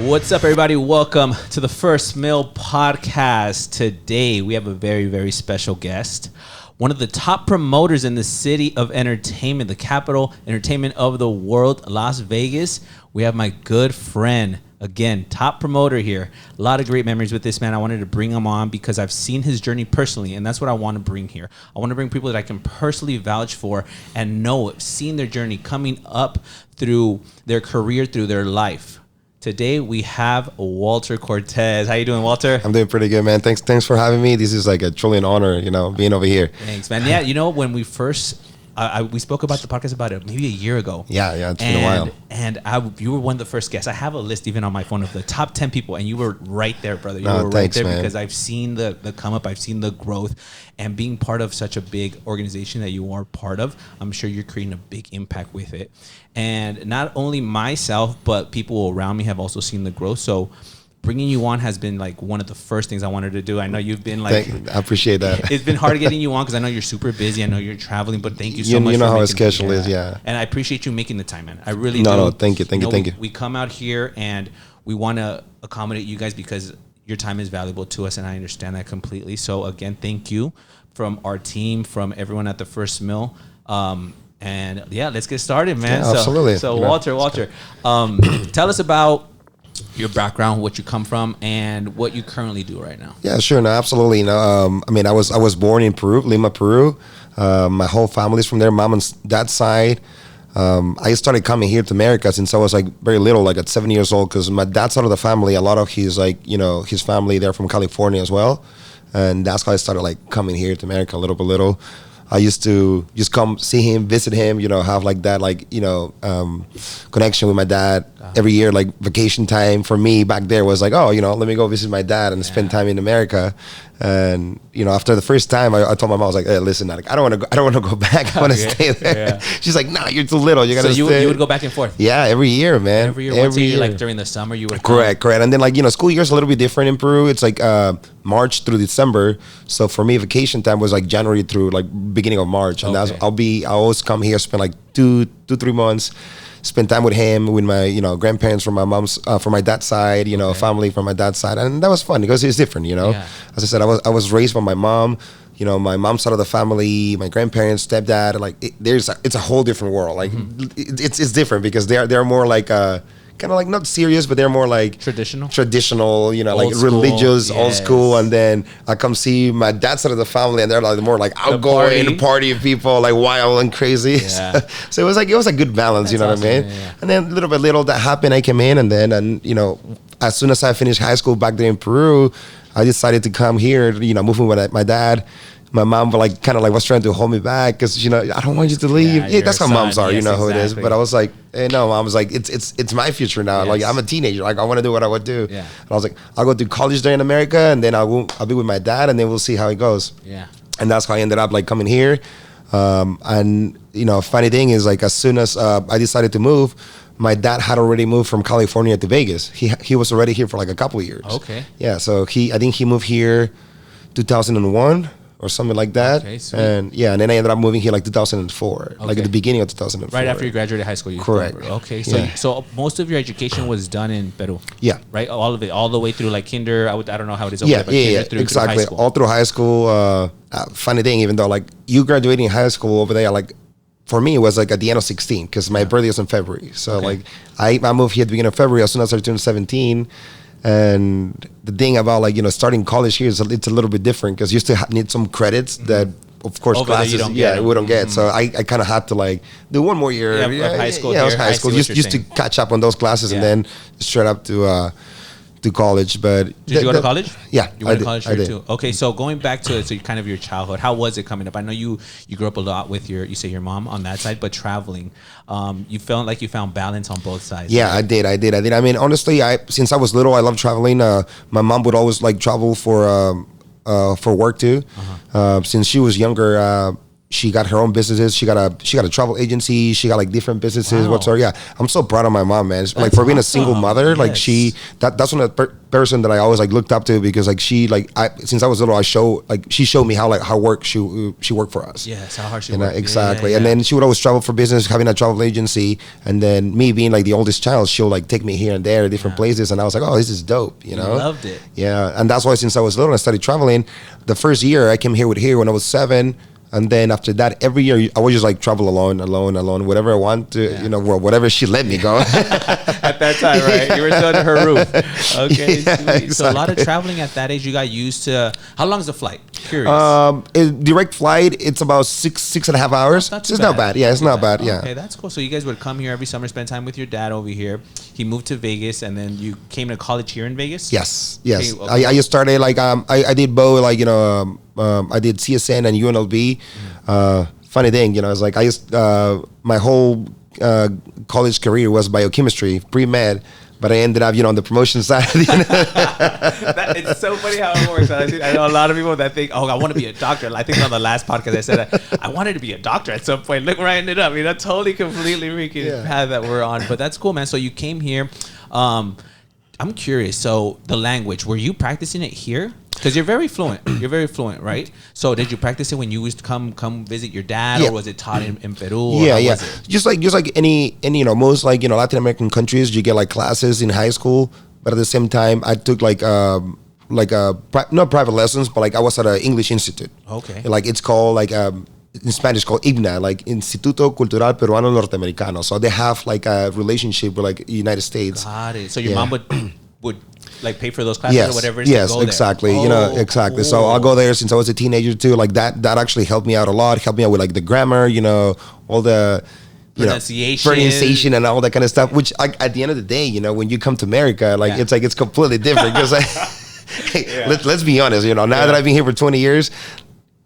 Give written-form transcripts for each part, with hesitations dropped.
What's up, everybody? Welcome to the First Mill podcast. Today, we have a very, very special guest. One of the top promoters in the city of entertainment, the capital entertainment of the world, Las Vegas. We have my good friend, again, top promoter here. A lot of great memories with this man. I wanted to bring him on because I've seen his journey personally, and that's what I want to bring here. I want to bring people that I can personally vouch for and know, seen their journey coming up through their career, through their life. Today we have Walter Cortez. How you doing, Walter? I'm doing pretty good, man. Thanks for having me. This is like truly an honor, being over here. Thanks, man. Yeah, when we first we spoke about the podcast about it maybe a year ago. Yeah, it's been a while. And you were one of the first guests. I have a list even on my phone of the top 10 people, and you were right there, brother. You were right there, man. Because I've seen the come up, I've seen the growth, and being part of such a big organization that you are part of, I'm sure you're creating a big impact with it. And not only myself, but people around me have also seen the growth. So bringing you on has been like one of the first things I wanted to do. I know you've been like... I appreciate that. It's been hard getting you on because I know you're super busy. I know you're traveling, but thank you so much. You know how a schedule is, yeah. And I appreciate you making the time, man. I really do. No, thank you. We come out here and we want to accommodate you guys because your time is valuable to us, and I understand that completely. So again, thank you from our team, from everyone at the First Mill. And yeah, let's get started, man. Yeah, absolutely. So Walter, tell us about your background, what you come from, and what you currently do right now. Yeah, sure. No, absolutely. I was born in Peru, Lima, Peru. My whole family's from there, mom and dad's side. I started coming here to America since I was like very little, like at 7 years old, because my dad's side of the family, a lot of his his family, they're from California as well. And that's how I started like coming here to America little by little. I used to just come see him, visit him, have like that, connection with my dad every year. Like vacation time for me back there was like, let me go visit my dad and spend time in America. And after the first time, I told my mom, I was like, hey, listen, I don't want to go back. I want to stay there. Yeah. She's like, nah, you're too little. You gotta stay. So you would go back and forth. Yeah, every year, man. Every year. Like during the summer, you would. Correct. And then school year's a little bit different in Peru. It's like March through December. So for me, vacation time was like January through like beginning of March. And I always come here, spend like 2-3 months. Spend time with him, with my grandparents from my dad's side, family from my dad's side, and that was fun because it's different, Yeah. As I said, I was raised by my mom, my mom's side of the family, my grandparents, stepdad, it's a whole different world. Like it's different because they're more like kind of like not serious, but they're more like traditional, like religious, old school. And then I come see my dad's side of the family, and they're like more like outgoing, party people, like wild and crazy. Yeah. So it was a good balance. That's what I mean? Yeah. And then little by little that happened. I came in, and as soon as I finished high school back there in Peru, I decided to come here. Moving with my dad. My mom was trying to hold me back because I don't want you to leave. Yeah, that's how moms are. Yes, who it is. But I was like, hey, no, mom was like, it's my future now. Yes. Like I'm a teenager. Like I want to do what I would do. Yeah. And I was like, I'll go to college there in America, and then I'll be with my dad, and then we'll see how it goes. Yeah. And that's how I ended up like coming here. And funny thing is like as soon as I decided to move, my dad had already moved from California to Vegas. He was already here for like a couple of years. Okay. Yeah. So I think he moved here 2001. Or something like that. Okay, and then I ended up moving here like 2004, like at the beginning of 2004. Right after you graduated high school. Correct. Okay, so most of your education was done in Peru. Yeah. Right, all of it, all the way through like kinder. I don't know how it is. Over there, but through exactly. Through all through high school. Funny thing, even though like you graduating high school over there, like for me it was like at the end of 16 because my birthday was in February. So like I moved here at the beginning of February as soon as I turned 17. And the thing about starting college here is it's a little bit different because you still need some credits that, of course, classes we don't get. So I kind of had to do one more year. High school. Yeah, high school. Just to catch up on those classes and then straight up to college. But did you go to college? Yeah, you went to college here too. Okay, so going back to kind of your childhood, how was it coming up? I know you grew up a lot with your mom on that side, but traveling, you felt like you found balance on both sides. Yeah, right? I did. I mean, honestly, since I was little, I loved traveling. My mom would always travel for work too. Since she was younger, she got her own businesses. She got a travel agency. She got like different businesses. Wow. Whatsoever. Yeah, I'm so proud of my mom, man. Like for being a single mother, yes. like that's one of the person that I always like looked up to, because like since I was little, she showed me how work she worked for us. Yes, how hard she worked. Exactly. Yeah. And then she would always travel for business, having a travel agency, and then me being like the oldest child, she'll like take me here and there, different places, and I was like, oh, this is dope, you know. Loved it. Yeah, and that's why since I was little, I started traveling. The first year I came here when I was 7. And then after that, every year I would just like travel alone, whatever I want to, whatever she let me go. At that time, right? You were still under her roof. Okay, yeah, exactly. So a lot of traveling at that age. You got used to. How long is the flight? Curious. Direct flight, it's about 6.5 hours. It's not bad. Yeah, it's not bad. Yeah. Okay, that's cool. So you guys would come here every summer, spend time with your dad over here. He moved to Vegas, and then you came to college here in Vegas. Yes. Okay. I just started like I did both, like I did CSN and UNLV. Funny thing, it's like I used my whole college career was biochemistry, pre-med, but I ended up, on the promotion side. It's so funny how it works. I know a lot of people that think, oh, I want to be a doctor. I think on the last podcast I said that I wanted to be a doctor at some point. Look where I ended up. Totally, completely freaking path that we're on. But that's cool, man. So you came here. I'm curious. So the language, were you practicing it here? Because you're very fluent. You're very fluent, right? So did you practice it when you used to come visit your dad, or was it taught in Peru? Yeah. Just like any most like Latin American countries, you get like classes in high school, but at the same time, I took not private lessons, but like I was at an English institute. Okay. Like it's called like in Spanish called IGNA, like Instituto Cultural Peruano Norteamericano. So they have like a relationship with like the United States. Got it. So your mom would like pay for those classes or whatever. Yes, exactly. Oh, exactly. Cool. So I'll go there since I was a teenager too. Like that actually helped me out a lot. Helped me out with like the grammar, all the pronunciation and all that kind of stuff. Which at the end of the day, when you come to America, like it's completely different. Because let's be honest, now that I've been here for 20 years.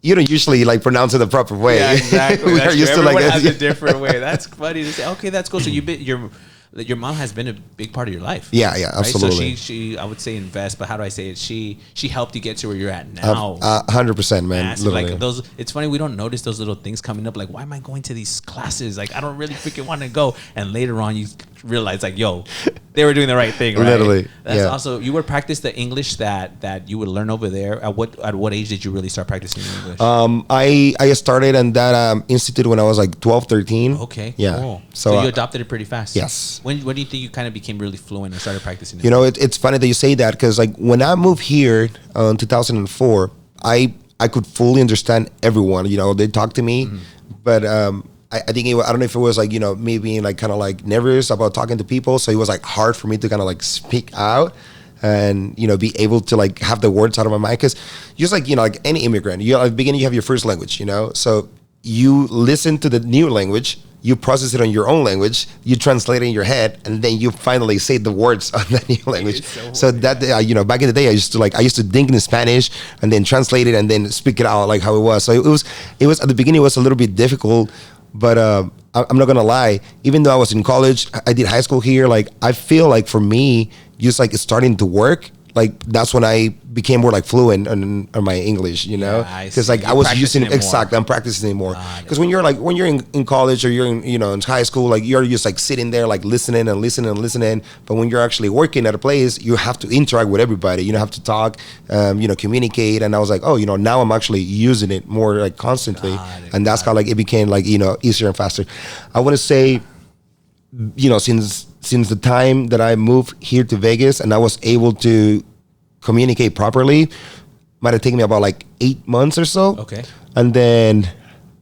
You don't usually like pronounce it the proper way. Yeah, exactly. We are used to like has a different way. That's funny to say. Okay, that's cool. So your mom has been a big part of your life. Yeah, right? absolutely. So she I would say invest, but how do I say it? She helped you get to where you're at now. 100%, man. Literally. Like those, it's funny we don't notice those little things coming up. Like, why am I going to these classes? Like, I don't really freaking want to go. And later on, you realize, like, yo, they were doing the right thing, right? Literally. That's also, you would practice the English that you would learn over there. At what age did you really start practicing English? I started in that institute when I was like 12, 13. Okay. Yeah. Cool. So you adopted it pretty fast. Yes. When do you think you kind of became really fluent and started practicing it? It's funny that you say that, because like when I moved here in 2004, I could fully understand everyone. They talk to me, but I think I don't know if it was like me being like kind of like nervous about talking to people, so it was like hard for me to kind of like speak out and be able to like have the words out of my mind, because just like like any immigrant, at the beginning you have your first language, so you listen to the new language, you process it on your own language, you translate it in your head, and then you finally say the words on that new language. So that back in the day, I used to think in Spanish and then translate it and then speak it out like how it was. So it was at the beginning, it was a little bit difficult, but I'm not gonna lie. Even though I was in college, I did high school here. Like I feel like for me, just like starting to work, like that's when I became more like fluent on my English, because like I was using it exactly. I'm practicing it more, because when you're in college or you're in high school, like you're just like sitting there like listening. But when you're actually working at a place, you have to interact with everybody. You have to talk, communicate. And I was like, oh, now I'm actually using it more like constantly, and that's how like it became like easier and faster. I want to say, since the time that I moved here to Vegas and I was able to communicate properly, might have taken me about like 8 months or so. Okay. And then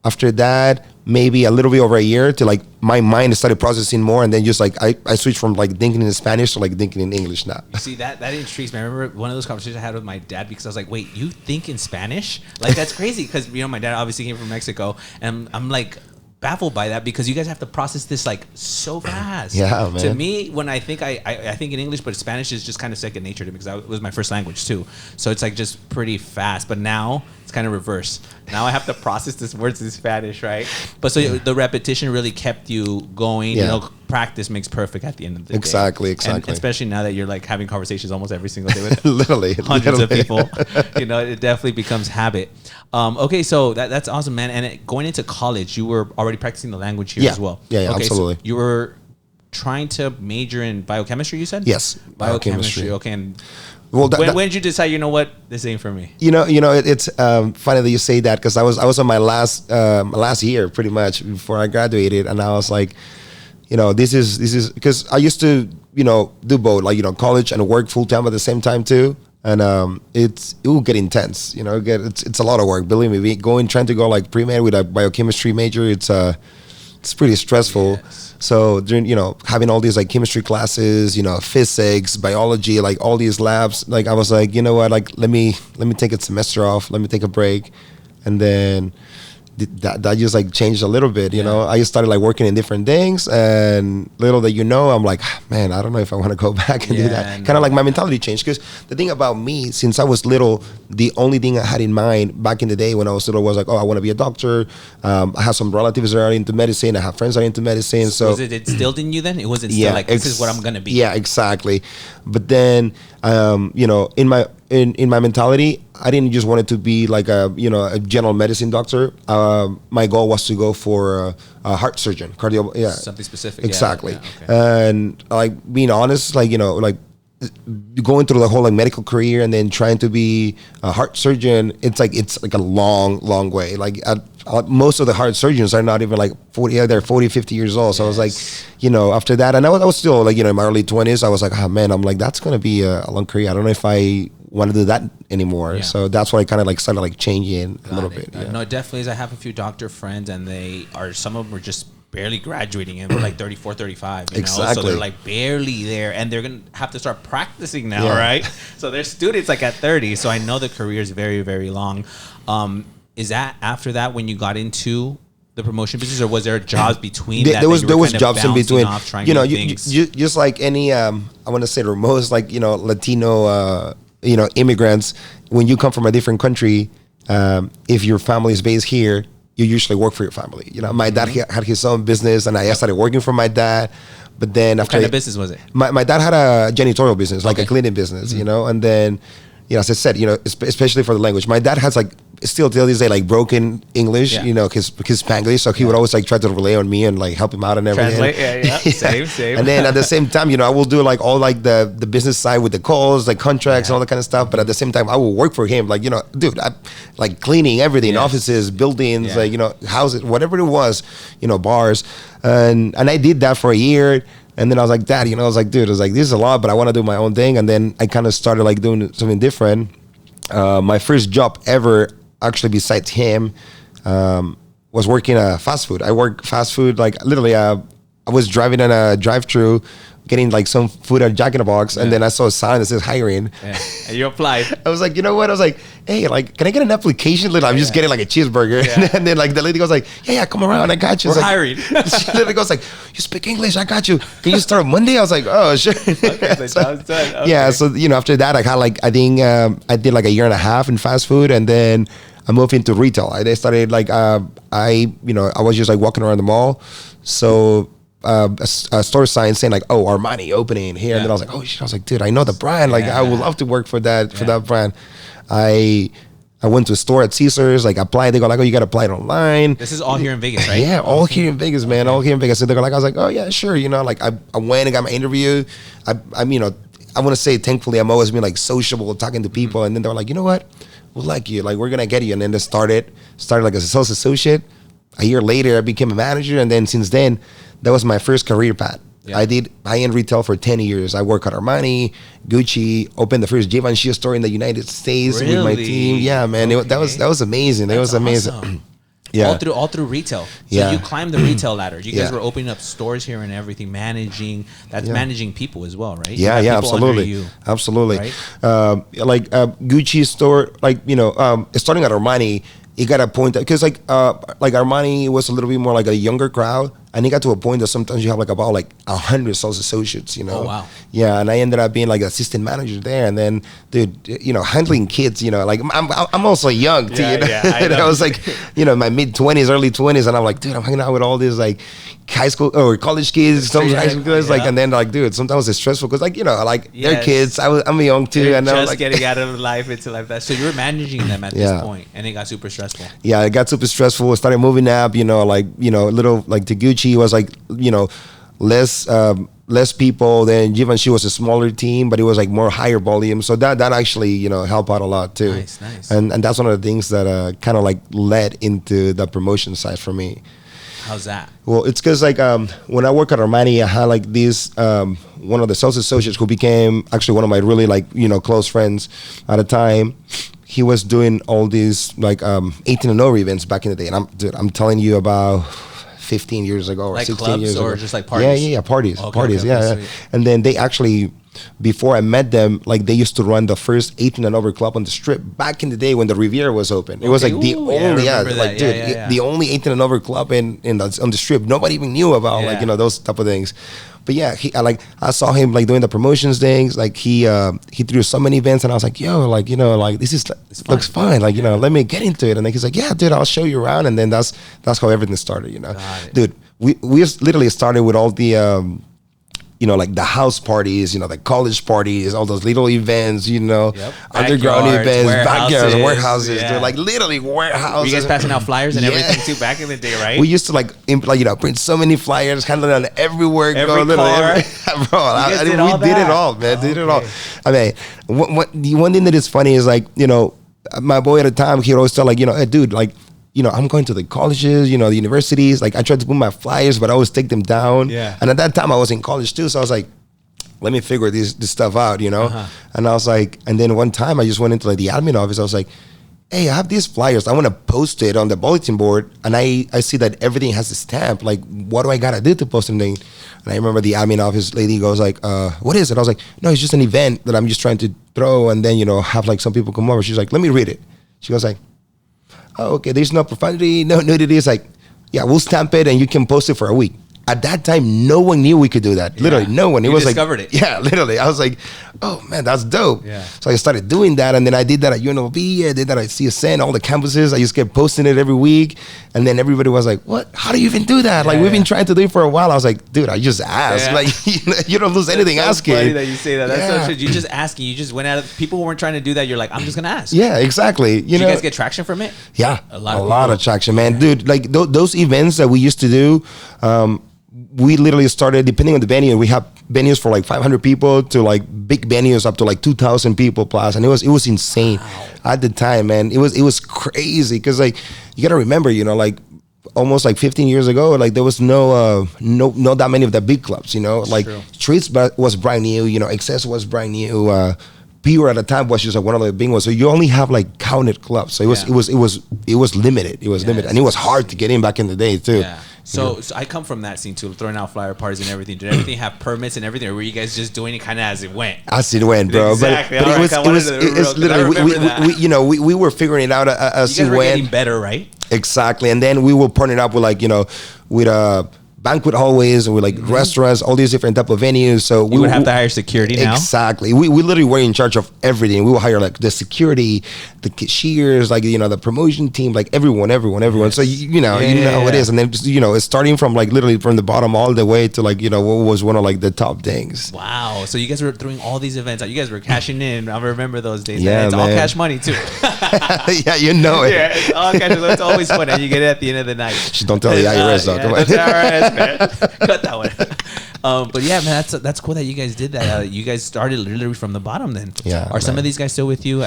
after that, maybe a little bit over a year to like my mind started processing more, and then just like I switched from like thinking in Spanish to like thinking in English now. You see, that intrigues me. I remember one of those conversations I had with my dad, because I was like, wait, you think in Spanish? Like, that's crazy, because my dad obviously came from Mexico, and I'm like baffled by that, because you guys have to process this like so fast. Yeah, man. To me, when I think I think in English, but Spanish is just kind of second nature to me, because it was my first language too. So it's like just pretty fast. But now it's kind of reverse. Now I have to process this words in Spanish, right? But so the repetition really kept you going. You know, practice makes perfect at the end of the day. Exactly. And especially now that you're like having conversations almost every single day with literally hundreds of people. You know, it definitely becomes habit. Okay, so that's awesome, man. And going into college, you were already practicing the language here as well. Yeah, okay, absolutely. So you were trying to major in biochemistry, you said? Yes, biochemistry. Okay. And well, when did you decide, you know what, this ain't for me? You know, it's funny that you say that, because I was on my last year pretty much before I graduated, and I was like, you know, this is because I used to, you know, do both, like, you know, college and work full time at the same time too, and it will get intense. You know, it's a lot of work. Believe me, trying to go like pre-med with a biochemistry major, it's pretty stressful. Yes. So during, you know, having all these like chemistry classes, you know, physics, biology, like all these labs, like I was like, you know what, like let me take a semester off, let me take a break, and then that just like changed a little bit, you know. I just started like working in different things, and little that you know, I'm like, man, I don't know if I want to go back and do that. Kind of like my mentality changed, because the thing about me, since I was little, the only thing I had in mind back in the day when I was little was like, oh, I want to be a doctor. I have some relatives that are into medicine. I have friends that are into medicine. So was it instilled in you then? It wasn't still like, this is what I'm gonna be. Yeah, exactly. But then, you know, in my mentality, I didn't just want it to be like a general medicine doctor. My goal was to go for a heart surgeon, something specific. Exactly. Yeah, okay. And like being honest, like, you know, like going through the whole like medical career and then trying to be a heart surgeon, it's like a long way. Like most of the heart surgeons are not even like 40, they're 40, 50 years old. So I was like, you know, after that, and I was still like, you know, in my early 20s, I was like, oh man, I'm like, that's going to be a long career. I don't know if I want to do that anymore. So that's why I kind of like started like changing a little bit. No, it definitely is. I have a few doctor friends, and some of them are just barely graduating, and they're like 34, 35, you know? So they're like barely there, and they're gonna have to start practicing now, right? So they're students like at 30. So I know the career is very, very long. Is that after that when you got into the promotion business, or was there jobs between that? There was jobs in between. You know, you just like any I want to say the most like, you know, Latino you know, immigrants, when you come from a different country, if your family is based here, you usually work for your family. You know, my dad had his own business, and I started working for my dad. But then what kind of business was it? My dad had a janitorial business, like a cleaning business, you know. And then, you know, as I said, you know, especially for the language, my dad has like still till this day like broken English, you know, his Spanglish. So he would always like try to rely on me and like help him out and everything. Translate, same. And then at the same time, you know, I will do like all like the business side with the calls, like contracts and all that kind of stuff. But at the same time, I will work for him, like, you know, dude, I like cleaning everything, offices, buildings, like, you know, houses, whatever it was, you know, bars, and I did that for a year. And then I was like, Dad, you know, I was like, dude, I was like, this is a lot, but I want to do my own thing. And then I kind of started like doing something different. My first job ever, actually besides him, was working fast food. I worked fast food, like literally I was driving in a drive-thru, getting like some food at Jack in the Box, and then I saw a sign that says hiring. And you applied. I was like, you know what? I was like, hey, like, can I get an application? Like, I'm just getting like a cheeseburger. And then like the lady goes like, yeah, come around, I got you. We're like, hiring. She literally goes like, you speak English, I got you. Can you start Monday? I was like, oh, sure. Yeah, so, you know, after that, I think I did like a year and a half in fast food, and then I moved into retail. I started like, I was just like walking around the mall. So a store sign saying like, oh, Armani opening here. And then I was like, oh shit. I was like, dude, I know the brand. Like I would love to work for that brand. I went to a store at Caesars, like applied. They go like, oh, you got to apply it online. This is all here in Vegas, right? Yeah, all here in Vegas, man. All here in Vegas. So they go like, I was like, oh yeah, sure. You know, like I went and got my interview. I'm you know, I want to say thankfully I'm always been like sociable, talking to people. And then they were like, you know what? We'll like you. Like we're going to get you. And then they started like as a sales associate. A year later, I became a manager. And then since then, that was my first career path. Yeah. I did high-end retail for 10 years. I worked at Armani, Gucci, opened the first Givenchy store in the United States with my team. Yeah, man, that was amazing. It was amazing. Awesome. Yeah, all through retail. So you climbed the retail ladder. You guys were opening up stores here and everything, managing. That's managing people as well, right? Yeah, absolutely, absolutely. Right? Like Gucci store, like starting at Armani. It got a point because like Armani was a little bit more like a younger crowd. And it got to a point that sometimes you have like about like 100 sales associates, you know? Oh, wow. Yeah, and I ended up being like assistant manager there. And then, dude, you know, handling kids, you know, like I'm also young too, you know? I was like, you know, my mid-20s, early 20s, and I'm like, dude, I'm hanging out with all these like high school or college kids, some high school kids, like, and then like, dude, sometimes it's stressful because like, you know, like they're kids. I'm young too, You're and just I'm like getting out of life into life. So you were managing them at this point, and it got super stressful. Yeah, it got super stressful. I started moving up, you know, like, you know, a little like Taguchi was like, you know, less people. Then Givenchy was a smaller team, but it was like more higher volume. So that actually, you know, helped out a lot too. Nice. And that's one of the things that kind of like led into the promotion side for me. How's that? Well, it's because like when I work at Armani, I had like this one of the sales associates who became actually one of my really like, you know, close friends at the time. He was doing all these like 18 and over events back in the day, and I'm telling you about 15 years ago or like 16 clubs years or ago. just like parties? Yeah, parties, Okay, yeah. And then they actually, before I met them, like they used to run the first 18 and over club on the Strip back in the day when the Riviera was open. It was like the only, the only 18 and over club on the Strip. Nobody even knew about like, you know, those type of things. But yeah, I saw him like doing the promotions things. Like he threw so many events, and I was like, yo, like, you know, like this is looks fun. Like, you know, let me get into it. And then he's like, yeah, dude, I'll show you around. And then that's how everything started. You know, dude, we literally started with all the you know, like the house parties, you know, the college parties, all those little events, you know, underground events, backyards, warehouses, dude, like literally warehouses. Were you guys passing out flyers and everything too back in the day, right? We used to like you know, print so many flyers, handle it on everywhere. Bro, we did it all, man. Did it all. I mean, one thing that is funny is like, you know, my boy at the time, he'd always tell like, you know, hey, dude, like, you know, I'm going to the colleges, you know, the universities. Like I tried to put my flyers, but I always take them down. Yeah. And at that time I was in college too. So I was like, let me figure this stuff out, you know? And I was like, and then one time I just went into like the admin office. I was like, hey, I have these flyers. I want to post it on the bulletin board. And I see that everything has a stamp. Like, what do I got to do to post anything? And I remember the admin office lady goes like, what is it? I was like, no, it's just an event that I'm just trying to throw. And then, you know, have like some people come over. She's like, let me read it. She goes like, oh, okay, there's no profanity, no nudity. It's like, yeah, we'll stamp it and you can post it for a week. At that time, no one knew we could do that. Literally, no one. It was discovered like, it. Yeah, literally. I was like, oh man, that's dope. Yeah. So I started doing that, and then I did that at UNLV. I did that at CSN, all the campuses. I just kept posting it every week, and then everybody was like, "What? How do you even do that?" Like we've been trying to do it for a while. I was like, dude, I just asked. Like you don't lose anything asking. Funny that you say that. That's so true. You just asking. You just went out. People weren't trying to do that. You're like, I'm just gonna ask. Yeah, exactly. Did you guys get traction from it? Yeah, a lot of traction, man. Dude, like those events that we used to do. We literally started, depending on the venue, we have venues for like 500 people to like big venues up to like 2,000 people plus, and it was insane at the time, man. It was crazy because like you gotta remember, you know, like almost like 15 years ago, like there was no that many of the big clubs, you know, like Streets was brand new, you know, Excess was brand new. Pure at the time was just like one of the big ones. So you only have like counted clubs. So it was limited. It was limited, and it was hard to get in back in the day too. Yeah. So I come from that scene too, throwing out flyer parties and everything. Did everything have permits and everything, or were you guys just doing it kind of as it went? As it went, bro. Exactly. But it's literally you know, we were figuring it out as you it guys were went. getting better, right? Exactly, and then we were partnering up with like, you know, with banquet hallways and with like restaurants, all these different type of venues. So we would have to hire security now. Exactly. We literally were in charge of everything. We would hire like the security, the cashiers, like, you know, the promotion team, like everyone. Yes. So you know how it is. And then just, you know, it's starting from like literally from the bottom all the way to like, you know, what was one of like the top things. Wow. So you guys were doing all these events. You guys were cashing in. I remember those days. Yeah, it's all cash money too. Yeah, you know it. Yeah, it's all cash. It's always fun, and you get it at the end of the night. Just don't tell the IRS though. Come on. IRS, man. Cut that one. But yeah, man, that's cool that you guys did that. You guys started literally from the bottom. Then, are some of these guys still with you?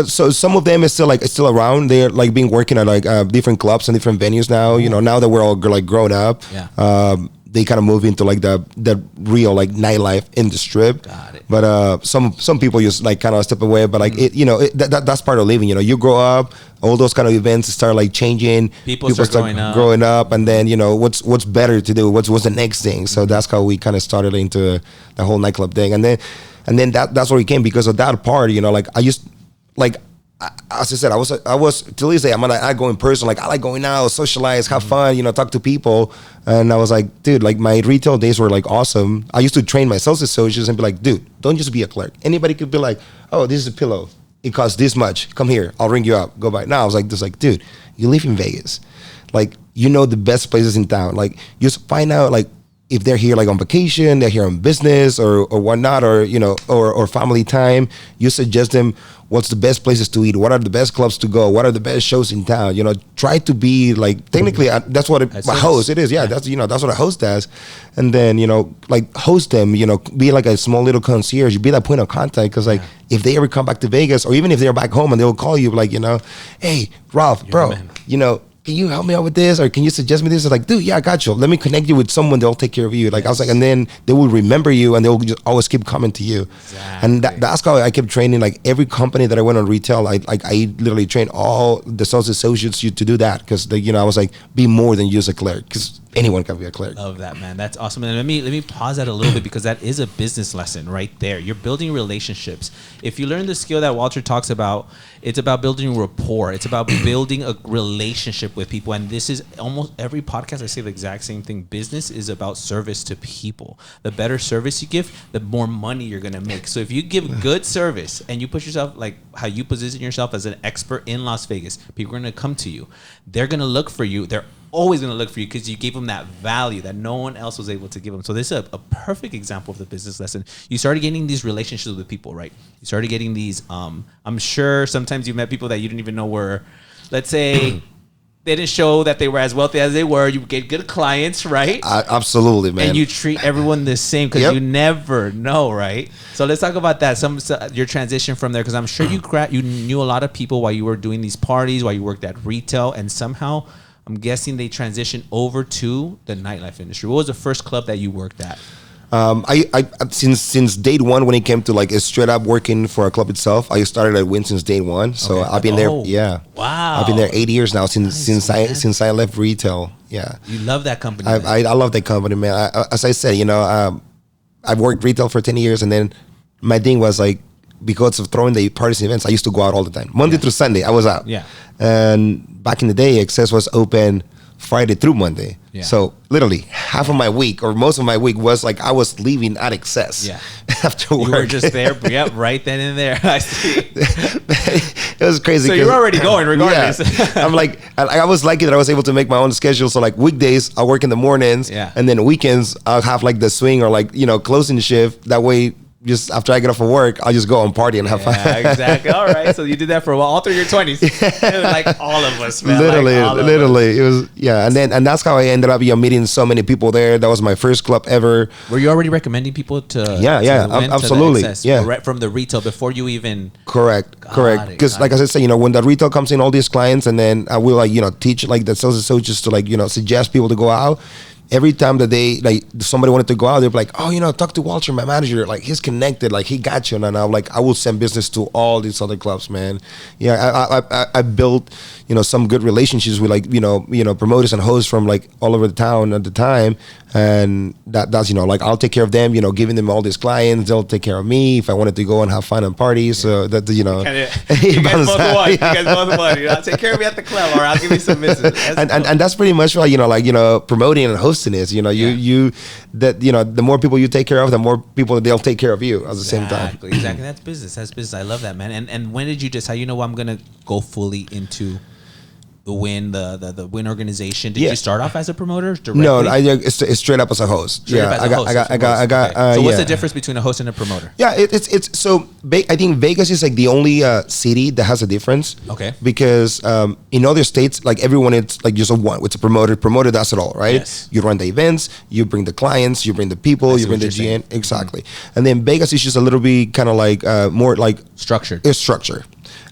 So some of them is still around. They're like working at like different clubs and different venues now. You know, now that we're all like grown up. Yeah. They kind of move into like the real like nightlife in the Strip. Got it. But some people just like kind of step away. But like it, you know, that's part of living. You know, you grow up, all those kind of events start like changing. People start growing up, and then you know what's better to do. What's the next thing? So that's how we kind of started into the whole nightclub thing, and then that's where we came because of that part. You know, like I used like as I said, I was till this day, I'm an outgoing person. Like, I like going out, socialize, have fun, talk to people. And I was like, dude, like my retail days were like awesome. I used to train my sales associates and be like, dude, don't just be a clerk. Anybody could be like, oh, this is a pillow. It costs this much. Come here, I'll ring you up. Go buy. Now I was like, dude, you live in Vegas. Like, the best places in town. Like, just find out like if they're here like on vacation, they're here on business or whatnot, or or family time. You suggest them what's the best places to eat, what are the best clubs to go, what are the best shows in town. Try to be like, technically that's what a host it is. Yeah, that's that's what a host does. And then like host them. Be like a small little concierge. You be that point of contact, because like if they ever come back to Vegas, or even if they're back home and they'll call you like hey Ralph, bro, can you help me out with this, or can you suggest me this? It's like, dude, yeah, I got you. Let me connect you with someone that'll take care of you. Like, I was like, and then they will remember you, and they'll just always keep coming to you. Exactly. And that's how I kept training. Like, every company that I went on retail, I literally trained all the sales associates to do that, because I was like, be more than just a clerk, because anyone can be a clerk. Love that, man. That's awesome. And let me pause that a little bit, because that is a business lesson right there. You're building relationships. If you learn the skill that Walter talks about, it's about building rapport. It's about building a relationship with people. And this is almost every podcast I say the exact same thing. Business is about service to people. The better service you give, the more money you're going to make. So if you give good service and you put yourself, like how you position yourself as an expert in Las Vegas, people are going to come to you. They're going to look for you. They're always going to look for you because you gave them that value that no one else was able to give them. So this is a perfect example of the business lesson. You started getting these relationships with people, right? You started getting these, I'm sure sometimes you met people that you didn't even know were, let's say, they didn't show that they were as wealthy as they were. You get good clients, right? Absolutely, man. And you treat everyone the same, because you never know, right? So let's talk about that. Your transition from there, because I'm sure you knew a lot of people while you were doing these parties, while you worked at retail, and somehow I'm guessing they transitioned over to the nightlife industry. What was the first club that you worked at? I since day one, when it came to like straight up working for a club itself, I started at Wynn since day one. So I've been there. Yeah. Wow. I've been there 8 years now since I left retail. Yeah. You love that company. I love that company, man. As I said, I've worked retail for 10 years, and then my thing was like, because of throwing the parties and events, I used to go out all the time. Monday through Sunday, I was out. Yeah. And back in the day, Access was open Friday through Monday. Yeah. So literally half of my week, or most of my week, was like I was leaving at Access. Yeah. After work. You were just there. Yep, right then and there. I see. It was crazy. So you're already going regardless. Yeah. I'm like, I was lucky that I was able to make my own schedule. So like weekdays, I'll work in the mornings. Yeah. And then weekends, I'll have like the swing or like, closing shift. That way, just after I get off of work, I'll just go and party and have fun. Yeah, exactly. All right. So you did that for a while, all through your 20s. Like all of us, man. Literally. It was, yeah. And that's how I ended up meeting so many people there. That was my first club ever. Were you already recommending people to absolutely. Yeah. Right from the retail before you even. Correct. Because like I said, when the retail comes in, all these clients, and then I will like, teach like the sales associates to like, suggest people to go out. Every time that they like somebody wanted to go out, they'd be like, oh, talk to Walter, my manager. Like, he's connected. Like, he got you. And I'm like, I will send business to all these other clubs, man. Yeah, I built, some good relationships with like, promoters and hosts from like all over the town at the time. And that's, like, I'll take care of them, giving them all these clients. They'll take care of me if I wanted to go and have fun and parties. So that, you guys both won. You guys both won. I'll take care of me at the club, or I'll give you some business. And that's pretty much what, promoting and hosting is, the more people you take care of, the more people they'll take care of you at the same time. Exactly. That's business. I love that, man. And when did you decide, I'm going to go fully into the Wynn, the Wynn organization? Did you start off as a promoter directly? No, it's straight up as a host. So what's the difference between a host and a promoter? Yeah, it's so I think Vegas is like the only city that has a difference. Okay. Because in other states, like everyone, it's like just it's a promoter. Promoter does it all, right? Yes. You run the events, you bring the clients, you bring the people, you bring the GN. Exactly. And then Vegas is just a little bit kind of like more like structured. It's structured.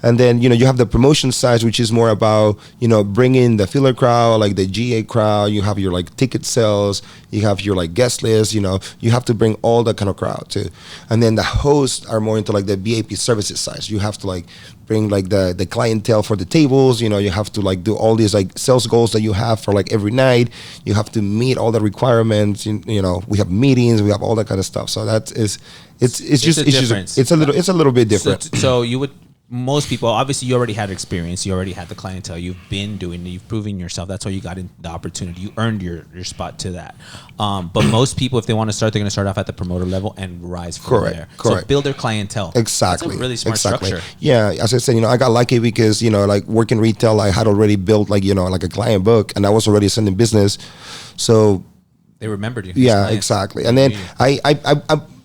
And then, you have the promotion side, which is more about, bringing the filler crowd, like the GA crowd. You have your like ticket sales, you have your like guest list, you have to bring all that kind of crowd too. And then the hosts are more into like the VIP services side. So you have to like bring like the clientele for the tables, you have to like do all these like sales goals that you have for like every night. You have to meet all the requirements, we have meetings, we have all that kind of stuff. So that is, it's a little bit different. So you would most people, obviously, you already had experience. You already had the clientele. You've been doing it. You've proven yourself. That's why you got in the opportunity. You earned your spot to that. But most people, if they want to start, they're going to start off at the promoter level and rise from there. Correct. So build their clientele. Exactly. That's a really smart structure. Yeah, as I said, I got lucky because, like working retail, I had already built like a client book, and I was already sending business. So they remembered you. Yeah, exactly. And then I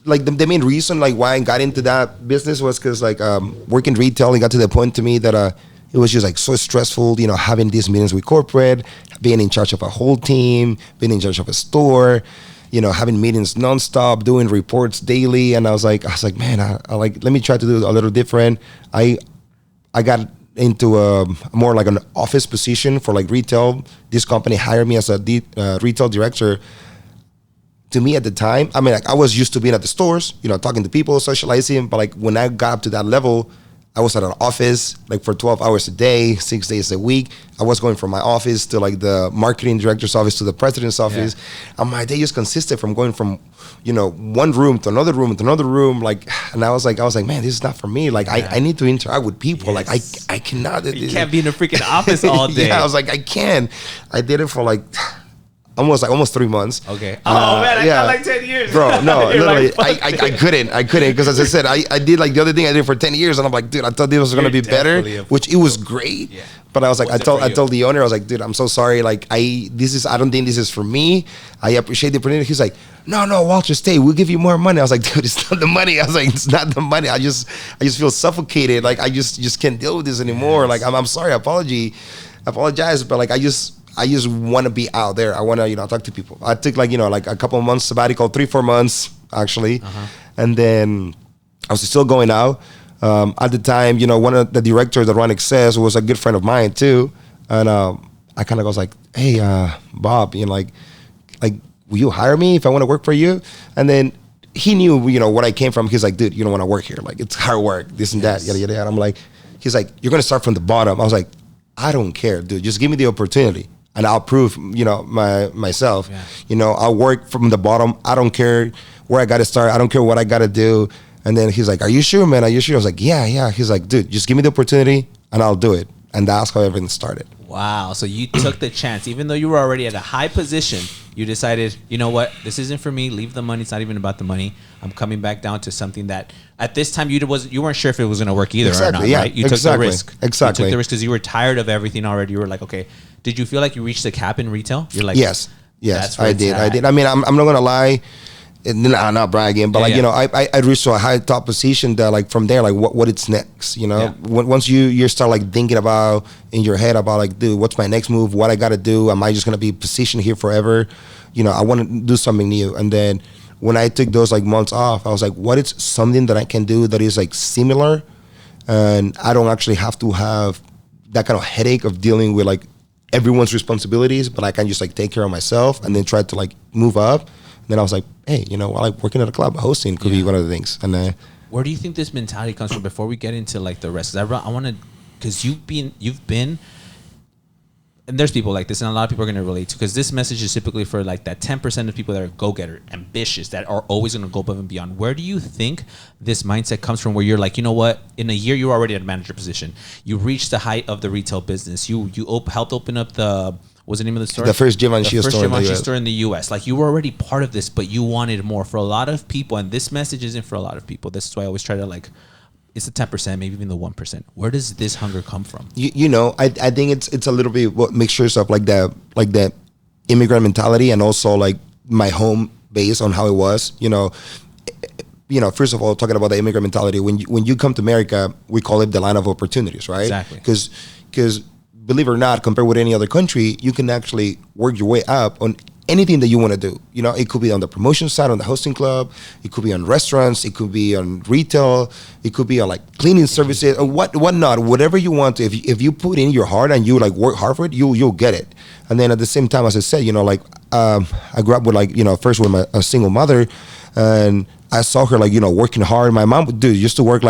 like the main reason like why I got into that business was because like working retail, it got to the point to me that it was just like so stressful, having these meetings with corporate, being in charge of a whole team, being in charge of a store, having meetings nonstop, doing reports daily. And I was like, man, I like, let me try to do it a little different. I got into a more like an office position for like retail. This company hired me as a retail director. To me at the time, I mean, like I was used to being at the stores, talking to people, socializing. But like when I got up to that level, I was at an office like for 12 hours a day, 6 days a week. I was going from my office to like the marketing director's office to the president's office. Yeah. And my day just consisted from going from, one room to another room to another room. Like, and I was like, man, this is not for me. Like, I need to interact with people. Yes. Like, I cannot. You can't be in a freaking office all day. Yeah, I was like, I can. I did it for like almost 3 months. Okay. Man, I got like 10 years. Bro, no, literally, like, I couldn't because as I said, I did like the other thing I did for 10 years, and I'm like, dude, I thought this was gonna be better, which it was great. Yeah. But I was like, I told the owner, I was like, dude, I'm so sorry. Like, I don't think this is for me. I appreciate the opportunity. He's like, no, Walter, stay. We'll give you more money. I was like, dude, it's not the money. I was like, it's not the money. I just feel suffocated. Like, I just can't deal with this anymore. Yes. Like, I'm sorry. I apologize. But like, I just want to be out there. I want to, talk to people. I took like a couple of months sabbatical, 3-4 months actually. And then I was still going out. At the time, one of the directors that ran Access was a good friend of mine too. And I kind of was like, hey, Bob, like, will you hire me if I want to work for you? And then he knew, what I came from. He's like, dude, you don't want to work here. Like, it's hard work, this and that, yada, yada, yada. And I'm like, he's like, you're going to start from the bottom. I was like, I don't care, dude. Just give me the opportunity. And I'll prove, myself. Yeah. I'll work from the bottom. I don't care where I got to start. I don't care what I got to do. And then he's like, are you sure, man? Are you sure? I was like, yeah. He's like, dude, just give me the opportunity and I'll do it. And that's how everything started. Wow. So you took the chance. Even though you were already at a high position, you decided, you know what? This isn't for me. Leave the money. It's not even about the money. I'm coming back down to something that at this time you weren't sure if it was going to work either or not, right? You took the risk. Exactly. You took the risk because you were tired of everything already. You were like, okay. Did you feel like you reached the cap in retail? You're like, yes, I did. I mean, I'm not going to lie. I'm not bragging, but I reached to a high top position that like from there, like what it's next, once you start like thinking about in your head about like, dude, what's my next move? What I got to do? Am I just going to be positioned here forever? I want to do something new. And then when I took those like months off, I was like, what is something that I can do that is like similar? And I don't actually have to have that kind of headache of dealing with like everyone's responsibilities, but I can just like take care of myself and then try to like move up. And then I was like, hey, I like working at a club, hosting could be one of the things. And where do you think this mentality comes from? Before we get into like the rest, I want to, because you've been, and there's people like this, and a lot of people are going to relate to, because this message is typically for like that 10% of people that are go-getter, ambitious, that are always going to go above and beyond. Where do you think this mindset comes from, where you're like, you know what, in a year you're already at a manager position, you reached the height of the retail business, you helped open up what's the name of the store? The first Givenchy store in the US. Like, you were already part of this, but you wanted more. For a lot of people, and this message isn't for a lot of people, this is why I always try to like, it's the 10%, maybe even the 1%. Where does this hunger come from? I think it's a little bit what mixtures of like the immigrant mentality and also like my home base on how it was. First of all, talking about the immigrant mentality, when you come to America, we call it the land of opportunities, right? Exactly. Because believe it or not, compared with any other country, you can actually work your way up on anything that you want to do. It could be on the promotion side, on the hosting club. It could be on restaurants. It could be on retail. It could be on like cleaning services or whatnot. Whatever you want to. If you put in your heart and you like work hard for it, you'll get it. And then at the same time, as I said, I grew up with first with a single mother, and I saw her working hard. My mom used to work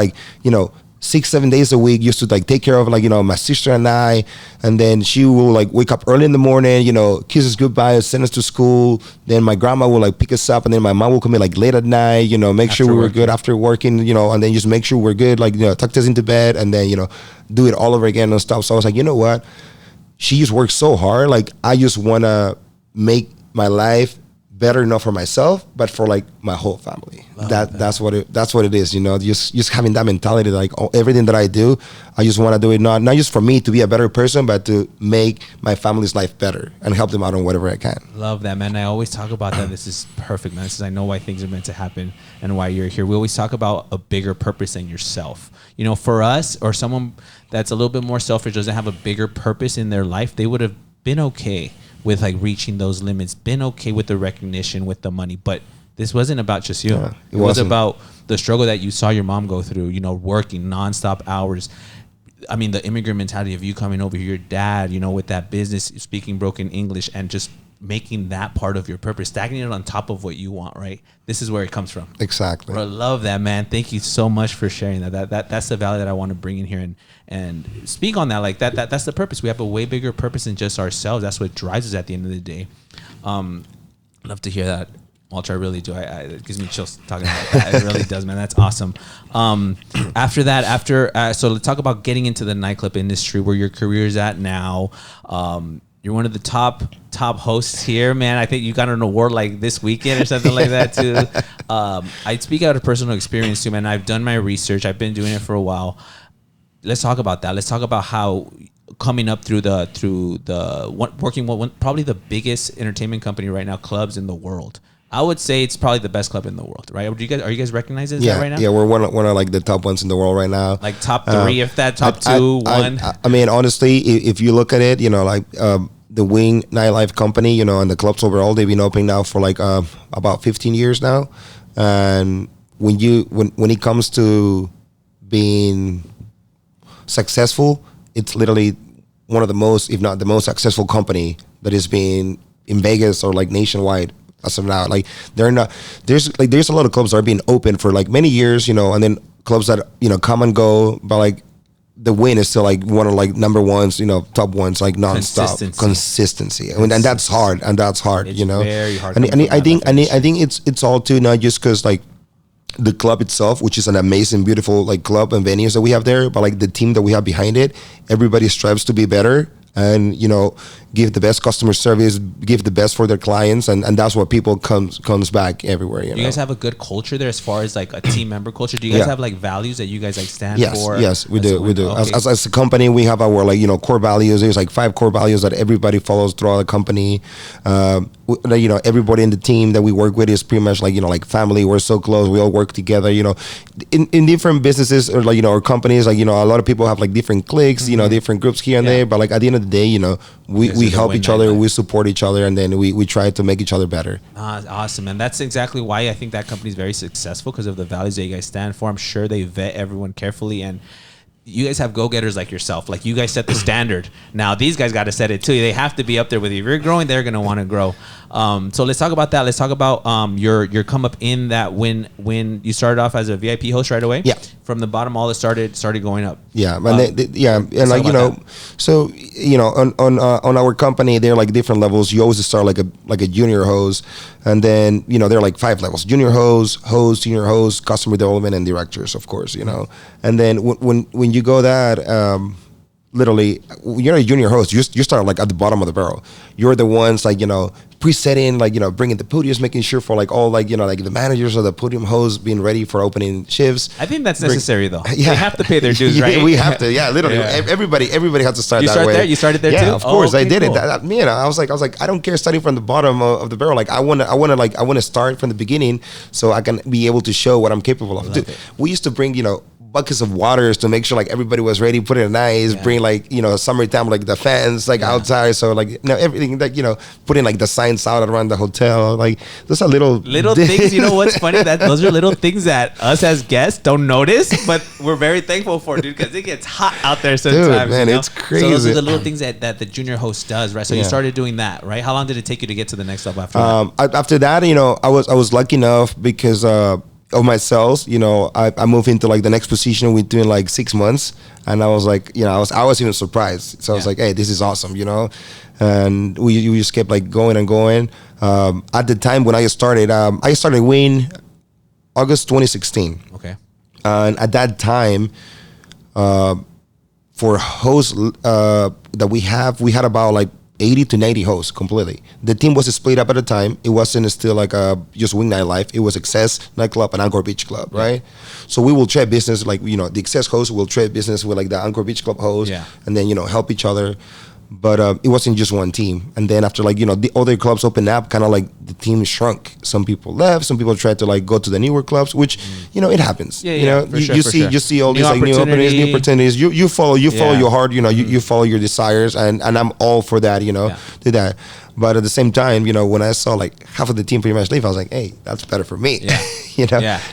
6-7 days a week, used to like take care of like, my sister and I. And then she will like wake up early in the morning, kiss us goodbye, send us to school. Then my grandma will like pick us up, and then my mom will come in like late at night, make sure we were good after working, and then just make sure we're good, like, tucked us into bed, and then, do it all over again and stuff. So I was like, you know what? She just works so hard. Like, I just want to make my life better, not for myself, but for like my whole family. That's what it is, just having that mentality, like everything that I do, I just want to do it not just for me to be a better person, but to make my family's life better and help them out on whatever I can. Love that, man. I always talk about that. This is perfect, man. I know why things are meant to happen and why you're here. We always talk about a bigger purpose than yourself. For us, or someone that's a little bit more selfish, doesn't have a bigger purpose in their life, they would have been okay with like reaching those limits, been okay with the recognition, with the money. But this wasn't about just you. Yeah, it was about the struggle that you saw your mom go through, working nonstop hours. I mean, the immigrant mentality of you coming over here, your dad, with that business, speaking broken English, and just making that part of your purpose, stacking it on top of what you want, right? This is where it comes from. Exactly. Bro, I love that, man. Thank you so much for sharing that. That's the value that I want to bring in here and speak on that. Like that's the purpose. We have a way bigger purpose than just ourselves. That's what drives us at the end of the day. Love to hear that, Walter. I really do. It gives me chills talking about that. It really does, man. That's awesome. After that, so let's talk about getting into the nightclub industry, where your career is at now. You're one of the top hosts here, man. I think you got an award like this weekend or something like that too. I speak out of personal experience too, man. I've done my research. I've been doing it for a while. Let's talk about that. Let's talk about how coming up through working with probably the biggest entertainment company right now, clubs in the world. I would say it's probably the best club in the world, right? Are you guys recognizing that right now? Yeah, we're one of like the top ones in the world right now. Like top three, if that, top two, one. I mean, honestly, if you look at it, the Wynn Nightlife company, and the clubs overall, they've been open now for like about 15 years now. And when it comes to being successful, it's literally one of the most, if not the most successful company that is being in Vegas or like nationwide. As of now, like there's a lot of clubs that are being open for like many years, and then clubs that come and go, but like the Wynn is still like one of like number ones, top ones, like nonstop consistency. I mean, and that's hard, it's very hard. And I think it's all too, not just because like the club itself, which is an amazing, beautiful like club and venues that we have there, but like the team that we have behind it, everybody strives to be better. And give the best customer service, give the best for their clients, and that's what people comes back everywhere. You guys have a good culture there as far as like a team member culture. Do you guys have like values that you guys like stand for? Yes, we do. Okay. As a company, we have our like core values. There's like 5 core values that everybody follows throughout the company. Everybody in the team that we work with is pretty much like like family. We're so close. We all work together. In different businesses or like or companies, like a lot of people have like different cliques, different groups here and there. But like at the end of the day, we help each other, we support each other, and then we try to make each other better. Awesome, and that's exactly why I think that company is very successful, because of the values that you guys stand for. I'm sure they vet everyone carefully, and you guys have go-getters like yourself. Like, you guys set the standard. Now these guys got to set it too. They have to be up there with you. If you're growing, they're going to want to grow. So let's talk about that. Let's talk about your come up in that when you started off as a VIP host right away. Yeah. From the bottom, all it started going up. Yeah, and and like so on our company, there are like different levels. You always start like a junior host, and then there are like 5 levels: junior host, senior host, customer development, and directors, of course. And then when you go that. Literally, you're a junior host. You start like at the bottom of the barrel. You're the ones like pre-setting, like bringing the podiums, making sure for like all like like the managers or the podium hosts being ready for opening shifts. I think that's necessary though. Yeah. They have to pay their dues, right? We have to. Yeah, literally. Yeah. Everybody has to start that way. There? You started there too? Yeah, of course. I did it. I was like, I don't care starting from the bottom of the barrel. Like I want to start from the beginning so I can be able to show what I'm capable of. Dude, we used to bring buckets of waters to make sure like everybody was ready, put it in ice, bring like summertime like the fans like outside, so like everything like putting like the signs out around the hotel, like those are little things. What's funny, that those are little things that us as guests don't notice, but we're very thankful for, dude, because it gets hot out there sometimes. Dude, man, it's crazy. So those are the little things that the junior host does, right? So you started doing that, right? How long did it take you to get to the next level after that? After that, I was lucky enough because of my sales, I moved into like the next position within like 6 months, and I was like, I was even surprised. So I was like, hey, this is awesome, and we just kept like going and going. At the time when I started Wynn August 2016. Okay. And at that time, for hosts that we had about like 80 to 90 hosts completely. The team was split up at the time. It wasn't still like just Wynn Nightlife. It was Excess Nightclub and Encore Beach Club, right? So we will trade business, like, the Excess host will trade business with like the Encore Beach Club host, and then, help each other. But it wasn't just one team. And then after, like, the other clubs opened up, kind of like the team shrunk. Some people left. Some people tried to like go to the newer clubs, which, it happens. You see all these like new openings, new opportunities. You follow your heart. You follow your desires, and I'm all for that. Do that. But at the same time, when I saw like half of the team pretty much leave, I was like, hey, that's better for me.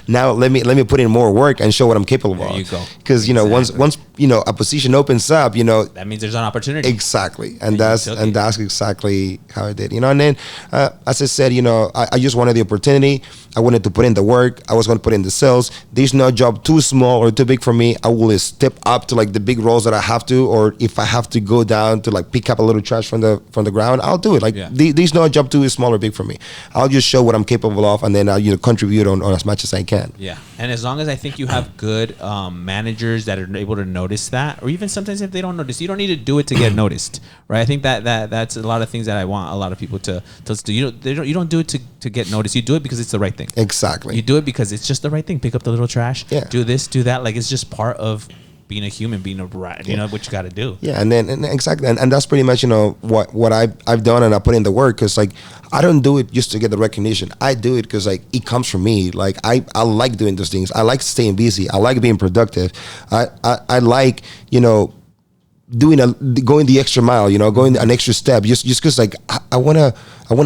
Now let me put in more work and show what I'm capable of. There you go. Because once a position opens up, that means there's an opportunity. Exactly, and that's exactly how I did. And then as I said, I just wanted the opportunity. I wanted to put in the work. I was going to put in the sales. There's no job too small or too big for me. I will step up to like the big roles that I have to, or if I have to go down to like pick up a little trash from the ground, I'll do it. Like there's no job too small or big for me. I'll just show what I'm capable of, and then I'll contribute on as much as I can. Yeah, and as long as I think you have good managers that are able to notice that, or even sometimes if they don't notice, you don't need to do it to get noticed, right? I think that's a lot of things that I want a lot of people to do. You don't do it to get noticed. You do it because it's the right thing. Exactly. You do it because it's just the right thing. Pick up the little trash. Yeah. Do this, do that. Like it's just part of being a human, being a rat. You know what you got to do. Yeah, and exactly, and that's pretty much what I've done, and I put in the work, because like I don't do it just to get the recognition. I do it because like it comes from me. Like I like doing those things. I like staying busy. I like being productive. I like going the extra mile, going an extra step, just because like I wanna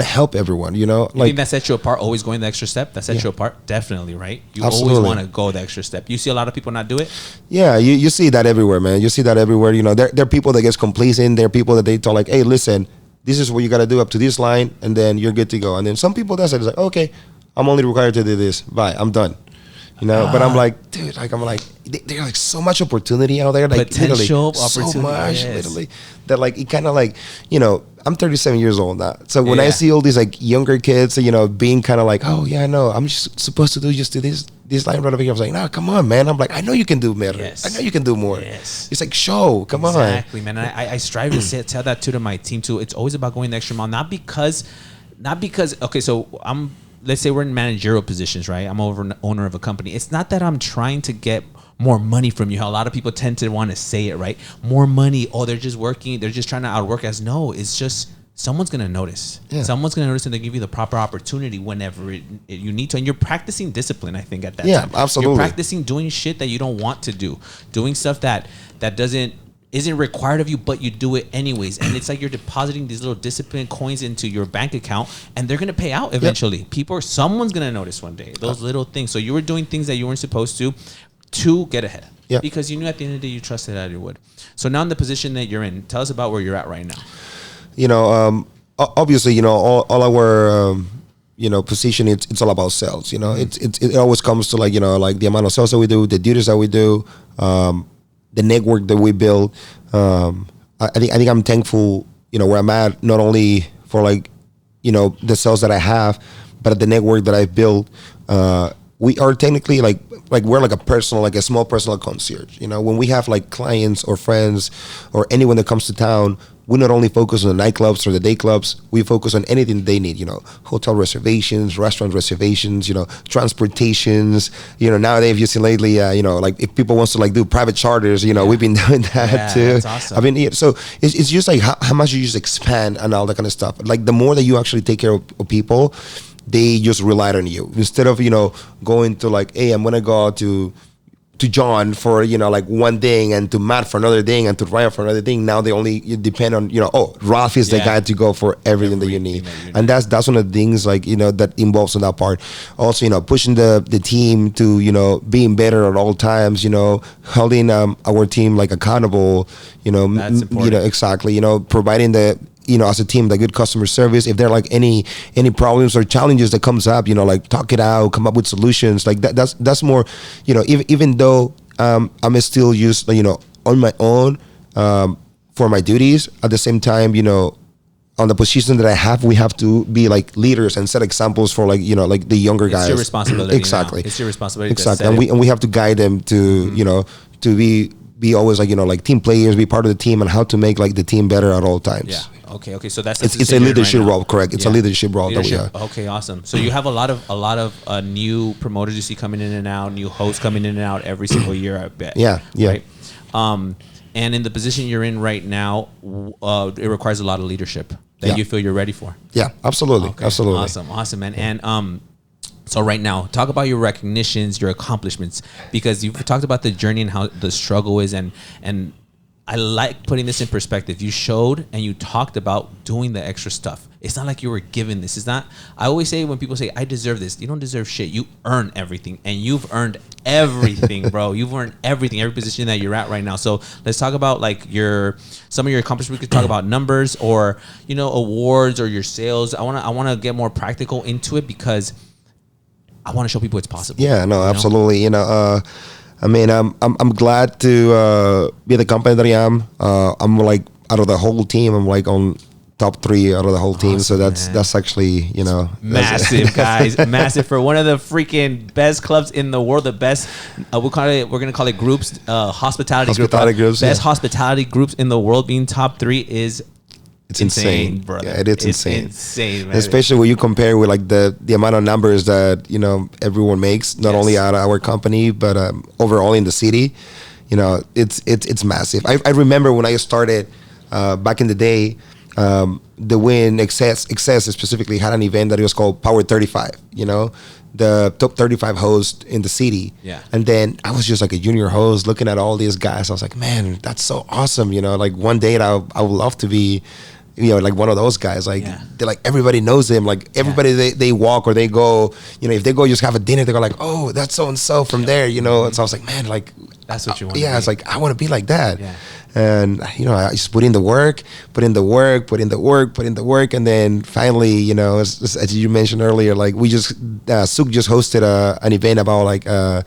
help everyone, You think that sets you apart? Always going the extra step that sets you apart, definitely, right? You Absolutely. Always want to go the extra step. You see a lot of people not do it. Yeah, you see that everywhere, man. You see that everywhere. There are people that get complacent. There are people that they tell like, hey, listen, this is what you got to do up to this line, and then you're good to go. And then some people that's like, okay, I'm only required to do this. Bye, I'm done. But I'm like, dude, there's like so much opportunity out there, like potential literally, opportunity, so much, literally, that like it kind of like, I'm 37 years old now, so when I see all these like younger kids, being kind of like, oh yeah, no, I'm just supposed to do this line right over here. I was like, no, come on, man. I'm like, I know you can do better. Yes. I know you can do more. Yes. It's like, come on. Exactly, man. And I strive to tell that to my team too. It's always about going the extra mile, not because. Okay, so let's say we're in managerial positions, right? I'm owner of a company. It's not that I'm trying to get more money from you. How a lot of people tend to want to say it, right? More money. Oh, they're just working. They're just trying to outwork us. No, it's just someone's going to notice. Yeah. Someone's going to notice, and they give you the proper opportunity whenever you need to. And you're practicing discipline, I think, at that time. Yeah, absolutely. You're practicing doing shit that you don't want to do. Doing stuff that isn't required of you, but you do it anyways. And it's like you're depositing these little discipline coins into your bank account, and they're going to pay out eventually. Yep. Someone's going to notice one day, those little things. So you were doing things that you weren't supposed to get ahead. Yep. Because you knew at the end of the day you trusted that you would. So now in the position that you're in, tell us about where you're at right now. Obviously, all our position, it's all about sales. It always comes to like the amount of sales that we do, the duties that we do, the network that we build. I think I'm thankful, where I'm at, not only for like, the sales that I have, but the network that I've built. We are technically like we're like a small personal concierge. When we have like clients or friends or anyone that comes to town, we not only focus on the nightclubs or the day clubs, we focus on anything they need, hotel reservations, restaurant reservations, transportations, nowadays, you see lately, like if people wants to like do private charters, we've been doing that too. That's awesome. I mean, so it's just like how much you just expand and all that kind of stuff. Like the more that you actually take care of people, they just rely on you instead of, going to like, hey, I'm going to go to John for, like one thing, and to Matt for another thing, and to Ryan for another thing. Now they only depend on, Ralph is the guy to go for everything that you need. And that's one of the things like, that involves in that part. Also, pushing the team to, being better at all times, holding our team like accountable, that's important. Exactly, providing as a team, like good customer service. If there are like any problems or challenges that comes up, like talk it out, come up with solutions. Like that's more, even though I'm still used, on my own for my duties. At the same time, on the position that I have, we have to be like leaders and set examples for like the younger guys. It's your responsibility. Exactly. Now. It's your responsibility. Exactly. And we have to guide them to to be always like like team players, be part of the team, and how to make like the team better at all times. Yeah. Okay. So that's it's a leadership role, correct? It's a leadership role that we have. Okay, awesome. So you have a lot of new promoters you see coming in and out, new hosts coming in and out every single year, I bet. Yeah. Right? And in the position you're in right now, it requires a lot of leadership that you feel you're ready for. Yeah, absolutely. Okay. Absolutely. Awesome, man. And so right now, talk about your recognitions, your accomplishments, because you've talked about the journey and how the struggle is, and I like putting this in perspective. You showed and you talked about doing the extra stuff. It's not like you were given this. It's not. I always say when people say, I deserve this, you don't deserve shit. You earn everything, and you've earned everything, bro. You've earned everything, every position that you're at right now. So let's talk about like some of your accomplishments. We could talk about numbers or, awards or your sales. I want to get more practical into it because I want to show people it's possible. Yeah, no, absolutely. I'm glad to be the company that I am. I'm like out of the whole team. I'm like on top 3 out of the whole team. Awesome, so that's actually massive, guys, massive for one of the freaking best clubs in the world. The best we're gonna call it groups, hospitality groups. Best hospitality groups in the world being top 3 is. It's insane, brother. Yeah, it's insane. Insane, man. Especially when you compare with like the amount of numbers that everyone makes, not only at our company but overall in the city. It's massive. I remember when I started back in the day, the Wynn Excess specifically had an event that it was called Power 35. The top 35 host in the city. Yeah. And then I was just like a junior host looking at all these guys. I was like, man, that's so awesome. Like one day I would love to be, like one of those guys. Like they're like, everybody knows him. Like everybody they walk or they go, if they go just have a dinner, they go like, oh, that's so-and-so from there, And so I was like, man, like that's what you want. Yeah, it's like I want to be like that. Yeah. And I just put in the work, and then finally, as you mentioned earlier, like we just Suk just hosted an event about like the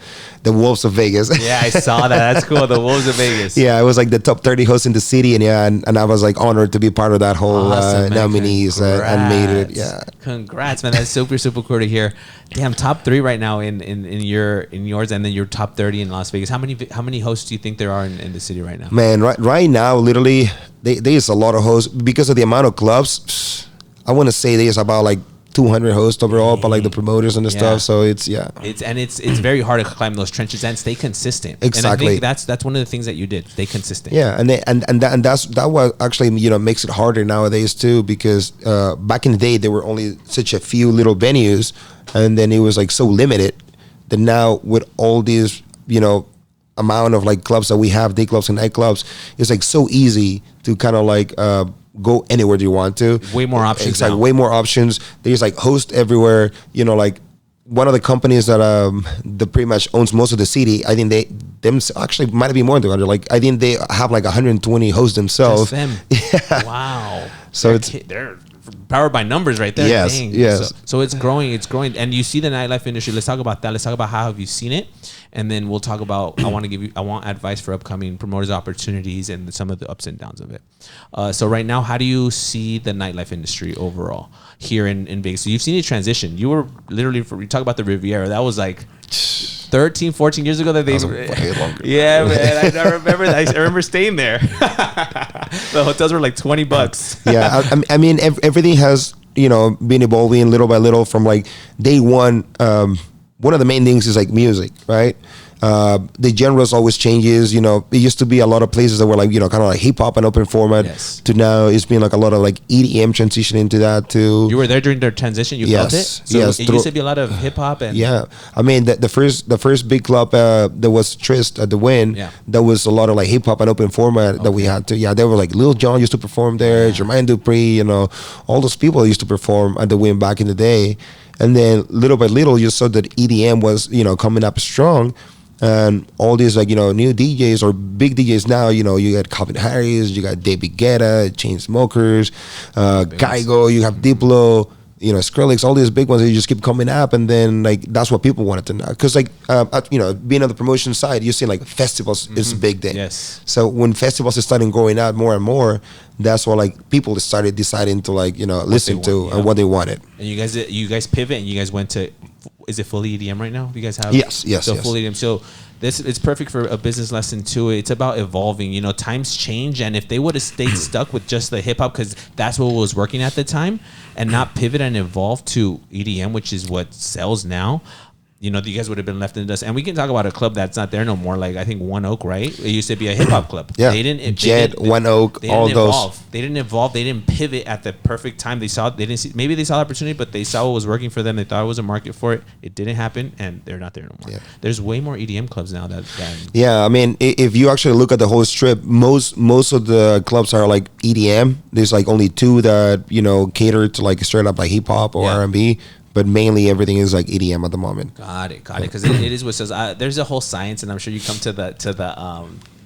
Wolves of Vegas. Yeah, I saw that. That's cool. The Wolves of Vegas. Yeah, it was like the top 30 hosts in the city, and I was like honored to be part of that whole nominees and made it. Yeah, congrats, man. That's super cool to hear. Damn, top 3 right now in yours, and then your top 30 in Las Vegas. How many hosts do you think there are in the city right now? Man, right now, literally, there's a lot of hosts because of the amount of clubs. I want to say there's about like 200 hosts overall, but like the promoters and the stuff. So it's very hard to climb those trenches and stay consistent. Exactly. And I think that's one of the things that you did. Stay consistent. Yeah, that what actually makes it harder nowadays too, because back in the day there were only such a few little venues, and then it was like so limited. That now with all these amount of like clubs that we have, day clubs and nightclubs, it's like so easy to kind of like go anywhere you want to. Way more options. It's like way more options. There's like host everywhere. Like one of the companies that pretty much owns most of the city, I think them actually might be more than 200. Like I think they have like 120 hosts themselves. Just them. Yeah. Wow. So they're powered by numbers right there. Yes. Dang. Yes. So it's growing, and you see the nightlife industry. Let's talk about that. Let's talk about how have you seen it, and then we'll talk about. I want advice for upcoming promoters, opportunities, and some of the ups and downs of it. So right now, how do you see the nightlife industry overall here in Vegas? So you've seen it transition. You were literally you talk about the Riviera. That was like 13, 14 years ago that they. Way longer. Yeah, man. I remember that. I remember staying there. The hotels were like $20. Yeah, I mean everything has been evolving little by little from like day one. One of the main things is like music, right? The genres always changes. It used to be a lot of places that were like, kind of like hip hop and open format. Yes. To now it's been like a lot of like EDM transition into that too. You were there during their transition. You felt it. So yes. It used to be a lot of hip hop and. Yeah, I mean the first big club that was Trist at the Wynn. Yeah. There was a lot of like hip hop and open format that we had to. Yeah, there were like Lil Jon used to perform there. Jermaine Dupri. All those people used to perform at the Wynn back in the day. And then little by little, you saw that EDM was, coming up strong. And all these like, new DJs or big DJs now, you got Calvin Harris, you got David Guetta, Chainsmokers, Kygo, you have Diplo, Skrillex, all these big ones that you just keep coming up, and then like that's what people wanted to know. Because like being on the promotion side, you see like festivals is a big thing. Yes. So when festivals is starting growing out more and more, that's what like people started deciding to like listen to and what they wanted. And you guys pivot and you guys went to, is it fully EDM right now? You guys have yes. Fully EDM. So it's perfect for a business lesson too. It's about evolving. Times change, and if they would have stayed stuck with just the hip hop because that's what was working at the time, and not pivot and evolve to EDM, which is what sells now, you guys would have been left in the dust. And we can talk about a club that's not there no more. Like I think One Oak, right? It used to be a hip hop club. Yeah. Jet, One Oak, all those. They didn't evolve. They didn't pivot at the perfect time. Maybe they saw opportunity, but they saw what was working for them. They thought it was a market for it. It didn't happen, and they're not there no more. Yeah. There's way more EDM clubs now than yeah, I mean, if you actually look at the whole strip, most of the clubs are like EDM. There's like only 2 that cater to like straight up like hip hop or R&B. But mainly everything is like EDM at the moment. Got it. Because it is what says. There's a whole science, and I'm sure you come to the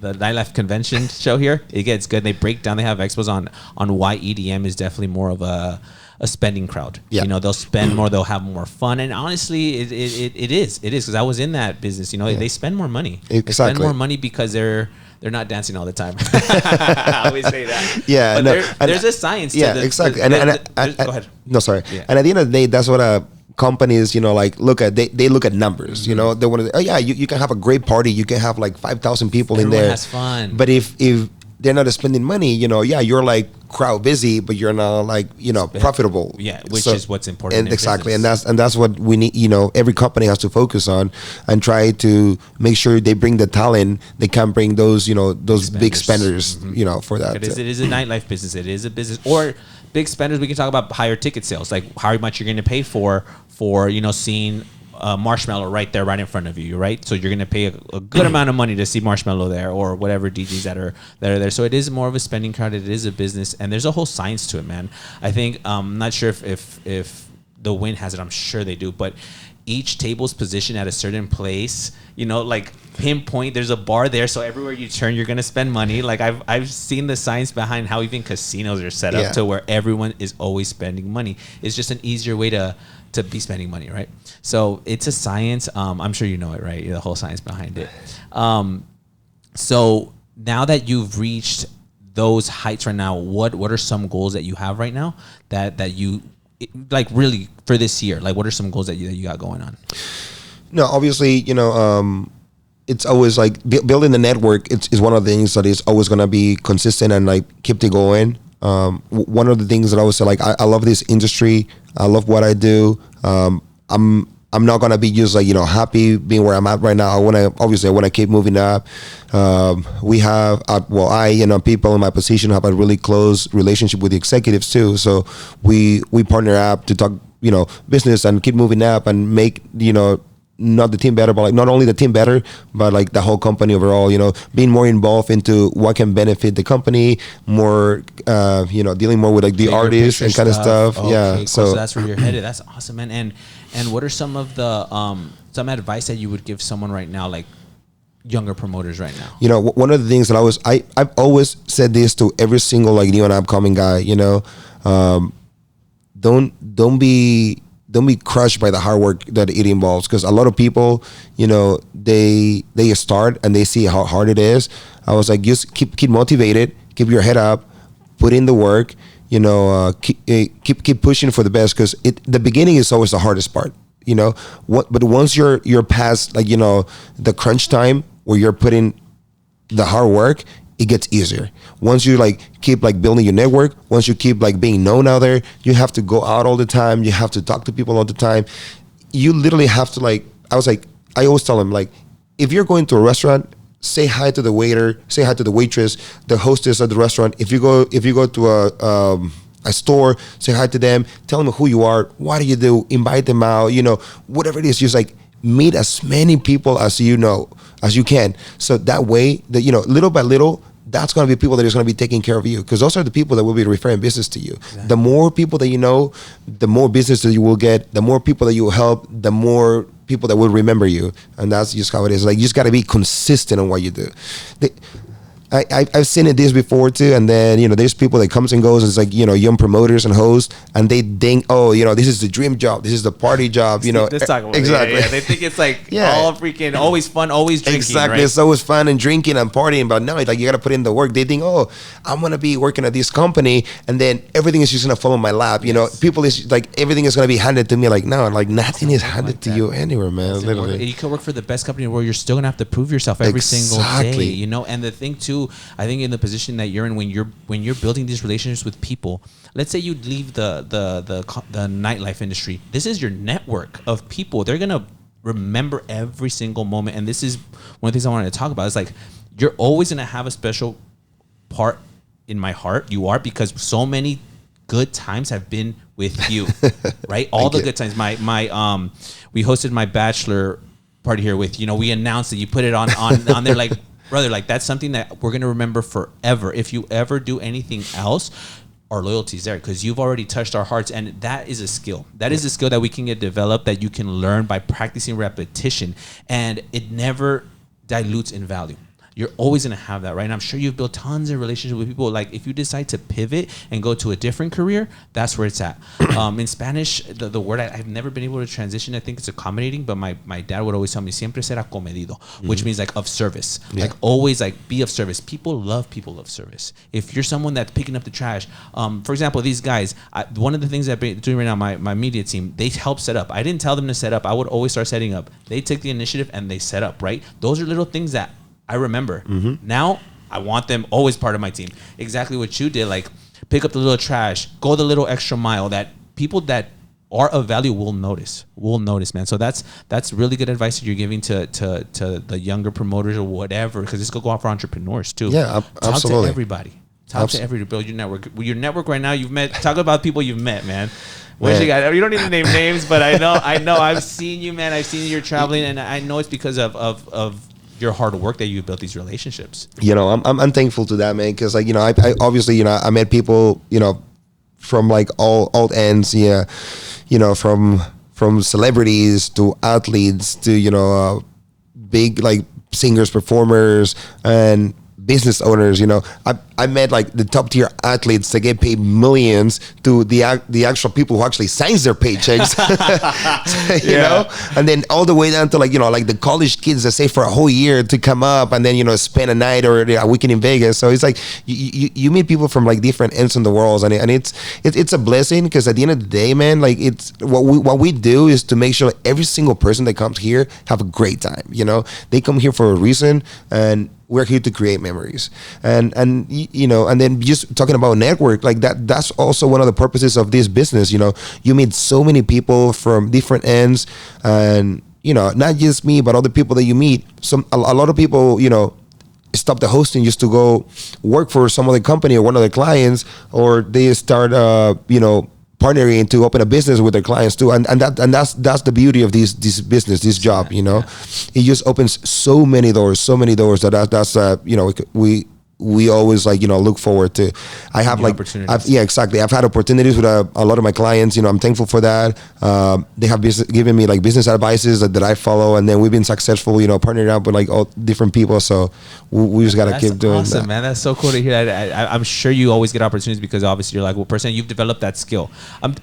Nightlife convention show here. It gets good. They break down. They have expos on why EDM is definitely more of a spending crowd. Yeah. They'll spend more. They'll have more fun. And honestly, it is because I was in that business. They spend more money. Exactly. They spend more money because they're not dancing all the time. I always say that. Yeah, but there's a science to this. Exactly. Go ahead. No, sorry. Yeah. And at the end of the day, that's what companies, like look at. They look at numbers. They want to. You can have a great party. You can have like 5,000 people Everyone in there. Has fun. But if they're not spending money, you're like crowd busy, but you're not like profitable. Yeah, which is what's important. And exactly, and that's what we need. Every company has to focus on and try to make sure they bring the talent. They can bring those those big spenders. For that. It is a nightlife business. It is a business or big spenders. We can talk about higher ticket sales, like how much you're going to pay for seeing Marshmello right there, right in front of you, right? So you're going to pay a good amount of money to see Marshmello there, or whatever DJs that are there. So it is more of a spending crowd. It is a business, and there's a whole science to it, man. I think I'm not sure if the Wynn has it. I'm sure they do, but each table's positioned at a certain place. Like pinpoint. There's a bar there, so everywhere you turn, you're going to spend money. Like I've seen the science behind how even casinos are set up to where everyone is always spending money. It's just an easier way to be spending money, right? So it's a science. I'm sure you know it, right? The whole science behind it. So now that you've reached those heights right now, what are some goals that you have right now that you like really for this year? Like what are some goals that you got going on? No, obviously, it's always like building the network. It's one of the things that is always going to be consistent and like keep it going. One of the things that I always say, like I love this industry. I love what I do. I'm not gonna be just like happy being where I'm at right now. I want to keep moving up. We have people in my position have a really close relationship with the executives too. So we partner up to talk business and keep moving up and make not the team better, but like not only the team better, but like the whole company overall, being more involved into what can benefit the company, more, dealing more with like the artists and kind of stuff. Okay, yeah. Cool. So that's where you're headed. That's awesome, man. And what are some of the, some advice that you would give someone right now, like younger promoters right now? One of the things that I've always said this to every single like new and upcoming guy, don't be crushed by the hard work that it involves, because a lot of people, they start and they see how hard it is. I was like, just keep motivated, keep your head up, put in the work, keep pushing for the best, because the beginning is always the hardest part. But once you're past like the crunch time where you're putting the hard work, it gets easier. Once you like keep like building your network, once you keep like being known out there, you have to go out all the time. You have to talk to people all the time. You literally have to I always tell them, like, if you're going to a restaurant, say hi to the waiter, say hi to the waitress, the hostess at the restaurant. If you go to a store, say hi to them, tell them who you are, what do you do, invite them out, whatever it is, just like meet as many people as you can. So that way that, little by little, that's going to be people that is going to be taking care of you, because those are the people that will be referring business to you. Exactly. The more people that the more business that you will get, the more people that you will help, the more people that will remember you, and that's just how it is. Like, you just got to be consistent on what you do. I've seen this before too, and then, you know, there's people that comes and goes, and it's like, you know, young promoters and hosts, and they think, oh, you know, this is the dream job, this is the party job, you know. Let's talk about exactly. Yeah. They think it's like all freaking always fun, always drinking. Exactly, right? It's always fun and drinking and partying, but no, it's like you got to put in the work. They think, oh, I'm gonna be working at this company, and then everything is just gonna fall in my lap. You know, people is like everything is gonna be handed to me. Like, no, like nothing is handed to you anywhere, man. Literally, you can work for the best company where you're still gonna have to prove yourself every single day. You know, and the thing too, I think in the position that you're in, when you're building these relationships with people, let's say you leave the nightlife industry, this is your network of people. They're gonna remember every single moment, and this is one of the things I wanted to talk about. Is like, you're always gonna have a special part in my heart. You are, because so many good times have been with you, right? All the good times. My we hosted my bachelor party here with, you know, we announced that you put it on there, like, brother, like, that's something that we're going to remember forever. If you ever do anything else, our loyalty is there, because you've already touched our hearts. And that is a skill. That is a skill that we can get developed, that you can learn by practicing repetition. And it never dilutes in value. You're always going to have that, right? And I'm sure you've built tons of relationships with people. Like, if you decide to pivot and go to a different career, that's where it's at. In Spanish, the word I've never been able to transition. I think it's accommodating, but my dad would always tell me, siempre ser acomedido, which means like of service. Yeah. Like, always like be of service. People love of service. If you're someone that's picking up the trash, for example, these guys, one of the things that I'm doing right now, my media team, they help set up. I didn't tell them to set up. I would always start setting up. They took the initiative and they set up, right? Those are little things that I remember. Now I want them always part of my team. Exactly what you did, like pick up the little trash, go the little extra mile, that people that are of value will notice, man. So that's really good advice that you're giving to the younger promoters or whatever, because this could go out for entrepreneurs too. Yeah, absolutely. Talk to everybody. To everybody. Build your network. Your network right now, you've met. Talk about people you've met, man. What you got? You don't need to name names, but I know. I've seen you, man. I've seen you're traveling, and I know it's because of your hard work that you built these relationships. You know, I'm thankful to that, man, because, like, you know, I obviously, you know, I met people, you know, from like all ends, yeah, you know, from celebrities to athletes to, you know, big like singers, performers, and business owners. You know, I met like the top tier athletes that get paid millions to the actual people who actually signs their paychecks. you know, and then all the way down to, like, you know, like the college kids that stay for a whole year to come up and then, you know, spend a night or a weekend in Vegas. So it's like you meet people from like different ends in the world, and it's a blessing, because at the end of the day, man, like, it's what we do is to make sure every single person that comes here have a great time. You know, they come here for a reason, and we're here to create memories. And you know, and then just talking about network, like that's also one of the purposes of this business. You know, you meet so many people from different ends, and, you know, not just me, but other people that you meet. A lot of people, you know, stop the hosting just to go work for some other company or one of their clients, or they start, you know, partnering to open a business with their clients too, and that's the beauty of this business, this job. You know, it just opens so many doors that's you know, we always, like, you know, look forward to. I have like exactly. I've had opportunities with a lot of my clients. You know, I'm thankful for that. They have given me like business advices that I follow, and then we've been successful, you know, partnering up with like all different people. So we just gotta keep doing awesome, that. Man. That's so cool to hear that. I'm sure you always get opportunities, because obviously you're like, well, person, you've developed that skill.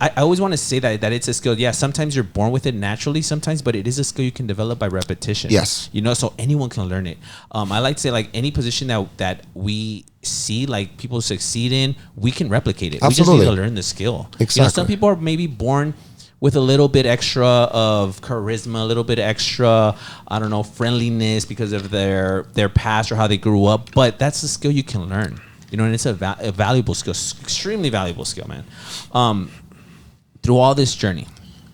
I always want to say that it's a skill. Yeah, sometimes you're born with it naturally, sometimes, but it is a skill you can develop by repetition. Yes, you know, so anyone can learn it. I like to say, like, any position that we see like people succeed in, we can replicate it. Absolutely. We just need to learn the skill. Exactly. You know, some people are maybe born with a little bit extra of charisma, a little bit extra, I don't know, friendliness because of their past or how they grew up. But that's the skill you can learn. You know, and it's a valuable skill, extremely valuable skill, man. Through all this journey,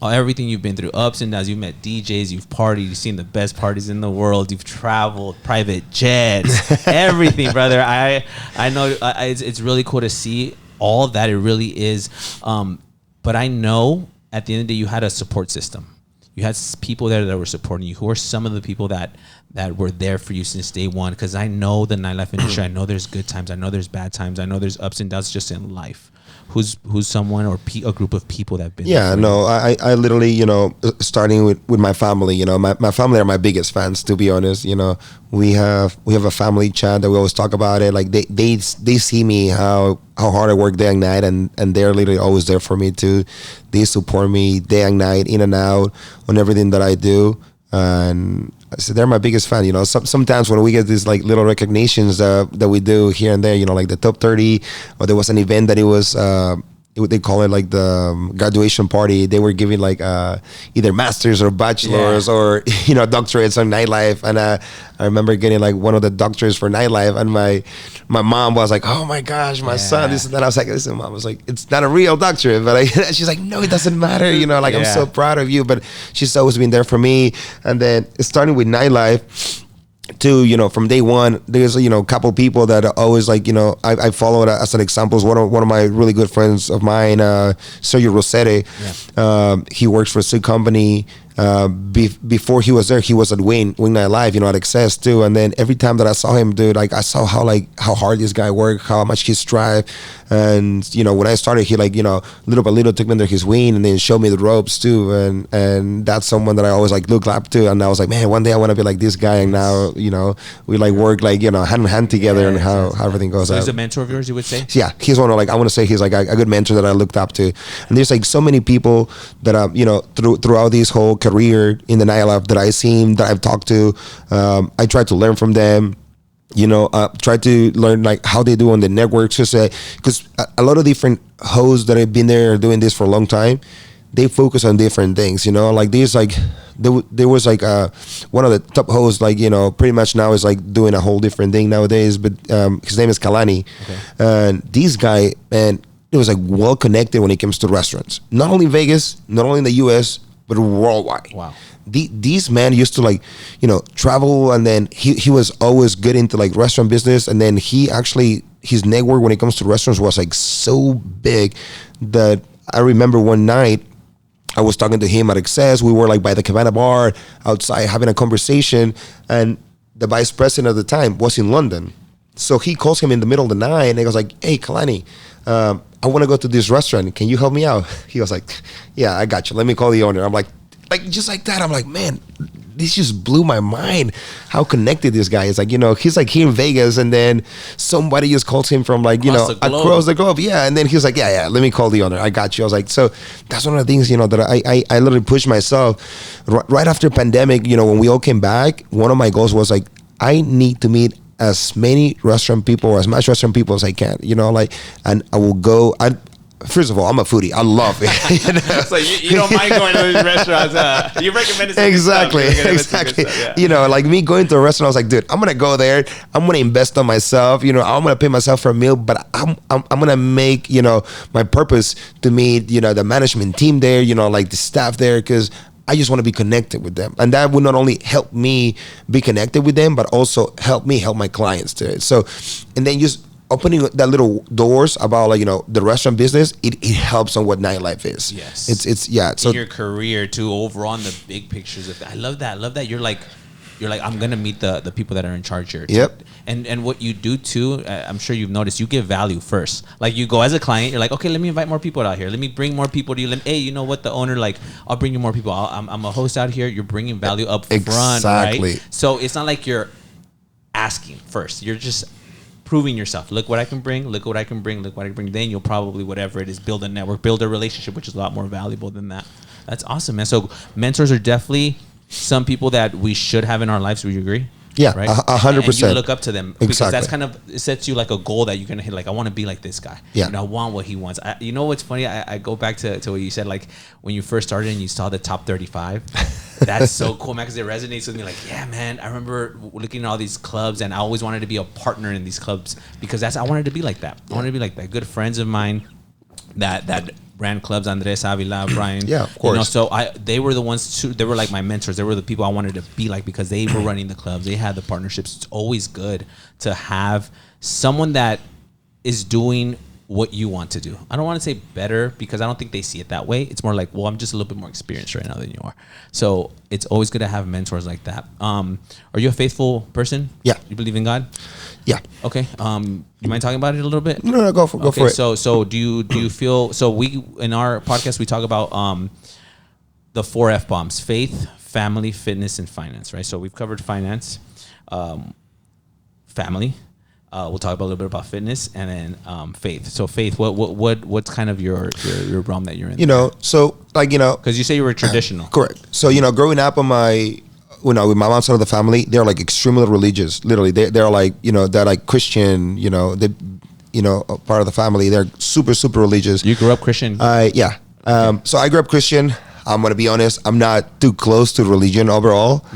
everything you've been through, ups and downs, you've met DJs, you've partied, you've seen the best parties in the world, you've traveled, private jets, everything, brother. I know it's really cool to see all of that. It really is. But I know at the end of the day, you had a support system. You had people there that were supporting you. Who are some of the people that were there for you since day one? Because I know the nightlife industry. I know there's good times. I know there's bad times. I know there's ups and downs just in life. Who's someone or a group of people that have been? Yeah, no, I literally, starting with my family, my family are my biggest fans, to be honest. We have a family chat that we always talk about it. Like they see me how hard I work day and night, and they're literally always there for me too. They support me day and night, in and out, on everything that I do. And so they're my biggest fan. Sometimes when we get these like little recognitions that we do here and there, like the top 30, or there was an event that it was they call it like the graduation party. They were giving like either masters or bachelors or doctorates on Nightlife, and I remember getting like one of the doctorates for Nightlife, and my mom was like, "Oh my gosh, my son, this and that." I was like, "Listen, Mom," was like, "It's not a real doctorate," but she's like, "No, it doesn't matter." I'm so proud of you. But she's always been there for me, and then starting with Nightlife. Too, from day one, there's a couple people that are always like, I follow it as an example. One of my really good friends of mine, Sergio Rossetti. He works for a suit company. Before he was there, he was at Wynn Nightlife, at Access too. And then every time that I saw him, dude, like I saw how hard this guy worked, how much he strive. And when I started, he little by little took me under his wing and then showed me the ropes too. And that's someone that I always look up to. And I was like, man, one day I want to be like this guy. And now we work hand in hand together, and how everything goes. So he's a mentor of yours, you would say? Yeah, he's one of I want to say he's like a good mentor that I looked up to. And there's so many people that throughout this whole career in the nightlife that I've seen, that I've talked to. I try to learn from them. Try to learn how they do on the networks, because a lot of different hosts that have been there doing this for a long time, they focus on different things. There was one of the top hosts, pretty much now is doing a whole different thing nowadays. But his name is Kalani, and this guy, man, it was well connected when it comes to restaurants, not only in Vegas, not only in the U.S., but worldwide. Wow. These man used to travel, and then he was always good into restaurant business, and then his network when it comes to restaurants was so big that I remember one night I was talking to him at Access. We were by the Cabana Bar outside having a conversation, and the vice president at the time was in London. So he calls him in the middle of the night, and he goes hey, Kalani, I want to go to this restaurant. Can you help me out? He was like, yeah, I got you. Let me call the owner. I'm like just like that. I'm like, man, this just blew my mind how connected this guy is. He's here in Vegas, and then somebody just calls him from across the globe. Yeah. And then he's like, yeah, let me call the owner. I got you. I was like, so that's one of the things, that I literally pushed myself right after pandemic, when we all came back. One of my goals was I need to meet as many restaurant people, or as much restaurant people as I can, and I will go. First of all, I'm a foodie. I love it. So you don't mind going to these restaurants. You recommend it. Exactly. Yeah. Me going to a restaurant, I was like, dude, I'm gonna go there. I'm gonna invest on myself. I'm gonna pay myself for a meal, but I'm gonna make my purpose to meet the management team there. The staff there, because I just want to be connected with them, and that would not only help me be connected with them, but also help me help my clients to it. So, and then just opening that little doors about the restaurant business, it helps on what nightlife is. Yes, it's yeah. So in your career too, overall in the big pictures of that. I love that. You're like I'm gonna meet the people that are in charge here. Yep. And what you do too, I'm sure you've noticed, you give value first. You go as a client, you're like, okay, let me invite more people out here. Let me bring more people to you. Hey, you know what? The owner, I'll bring you more people. I'm a host out here. You're bringing value up front, right? So it's not like you're asking first. You're just proving yourself. Look what I can bring. Look what I can bring. Look what I can bring. Then you'll probably, whatever it is, build a network, build a relationship, which is a lot more valuable than that. That's awesome, man. So mentors are definitely some people that we should have in our lives. Would you agree? Yeah, right? 100%. And you look up to them because Exactly. that's kind of, it sets you a goal that you're gonna hit. I want to be like this guy. Yeah. I want what he wants. You know what's funny? I go back to what you said. When you first started and you saw the top 35. That's so cool, man, because it resonates with me. Yeah, man, I remember looking at all these clubs, and I always wanted to be a partner in these clubs because I wanted to be like that. I wanted to be like that. Good friends of mine that ran clubs, Andres Avila, Brian. Yeah, of course. So they were the ones too. They were my mentors. They were the people I wanted to be like because they were running the clubs. They had the partnerships. It's always good to have someone that is doing what you want to do. I don't want to say better because I don't think they see it that way. It's more like, well, I'm just a little bit more experienced right now than you are. So it's always good to have mentors like that. Are you a faithful person? Yeah. You believe in God? Yeah. Okay. You mind talking about it a little bit? No, go for it. So do you feel, so we, in our podcast, we talk about the 4 F bombs: faith, family, fitness, and finance, right? So we've covered finance, family. We'll talk about a little bit about fitness, and then faith. So faith, what's kind of your realm that you're in? So because you say you were traditional. Correct. So growing up on with my mom's side of the family, they're like extremely religious. Literally, they're like they're like Christian. They part of the family. They're super religious. You grew up Christian? Yeah. So I grew up Christian. I'm gonna be honest. I'm not too close to religion overall,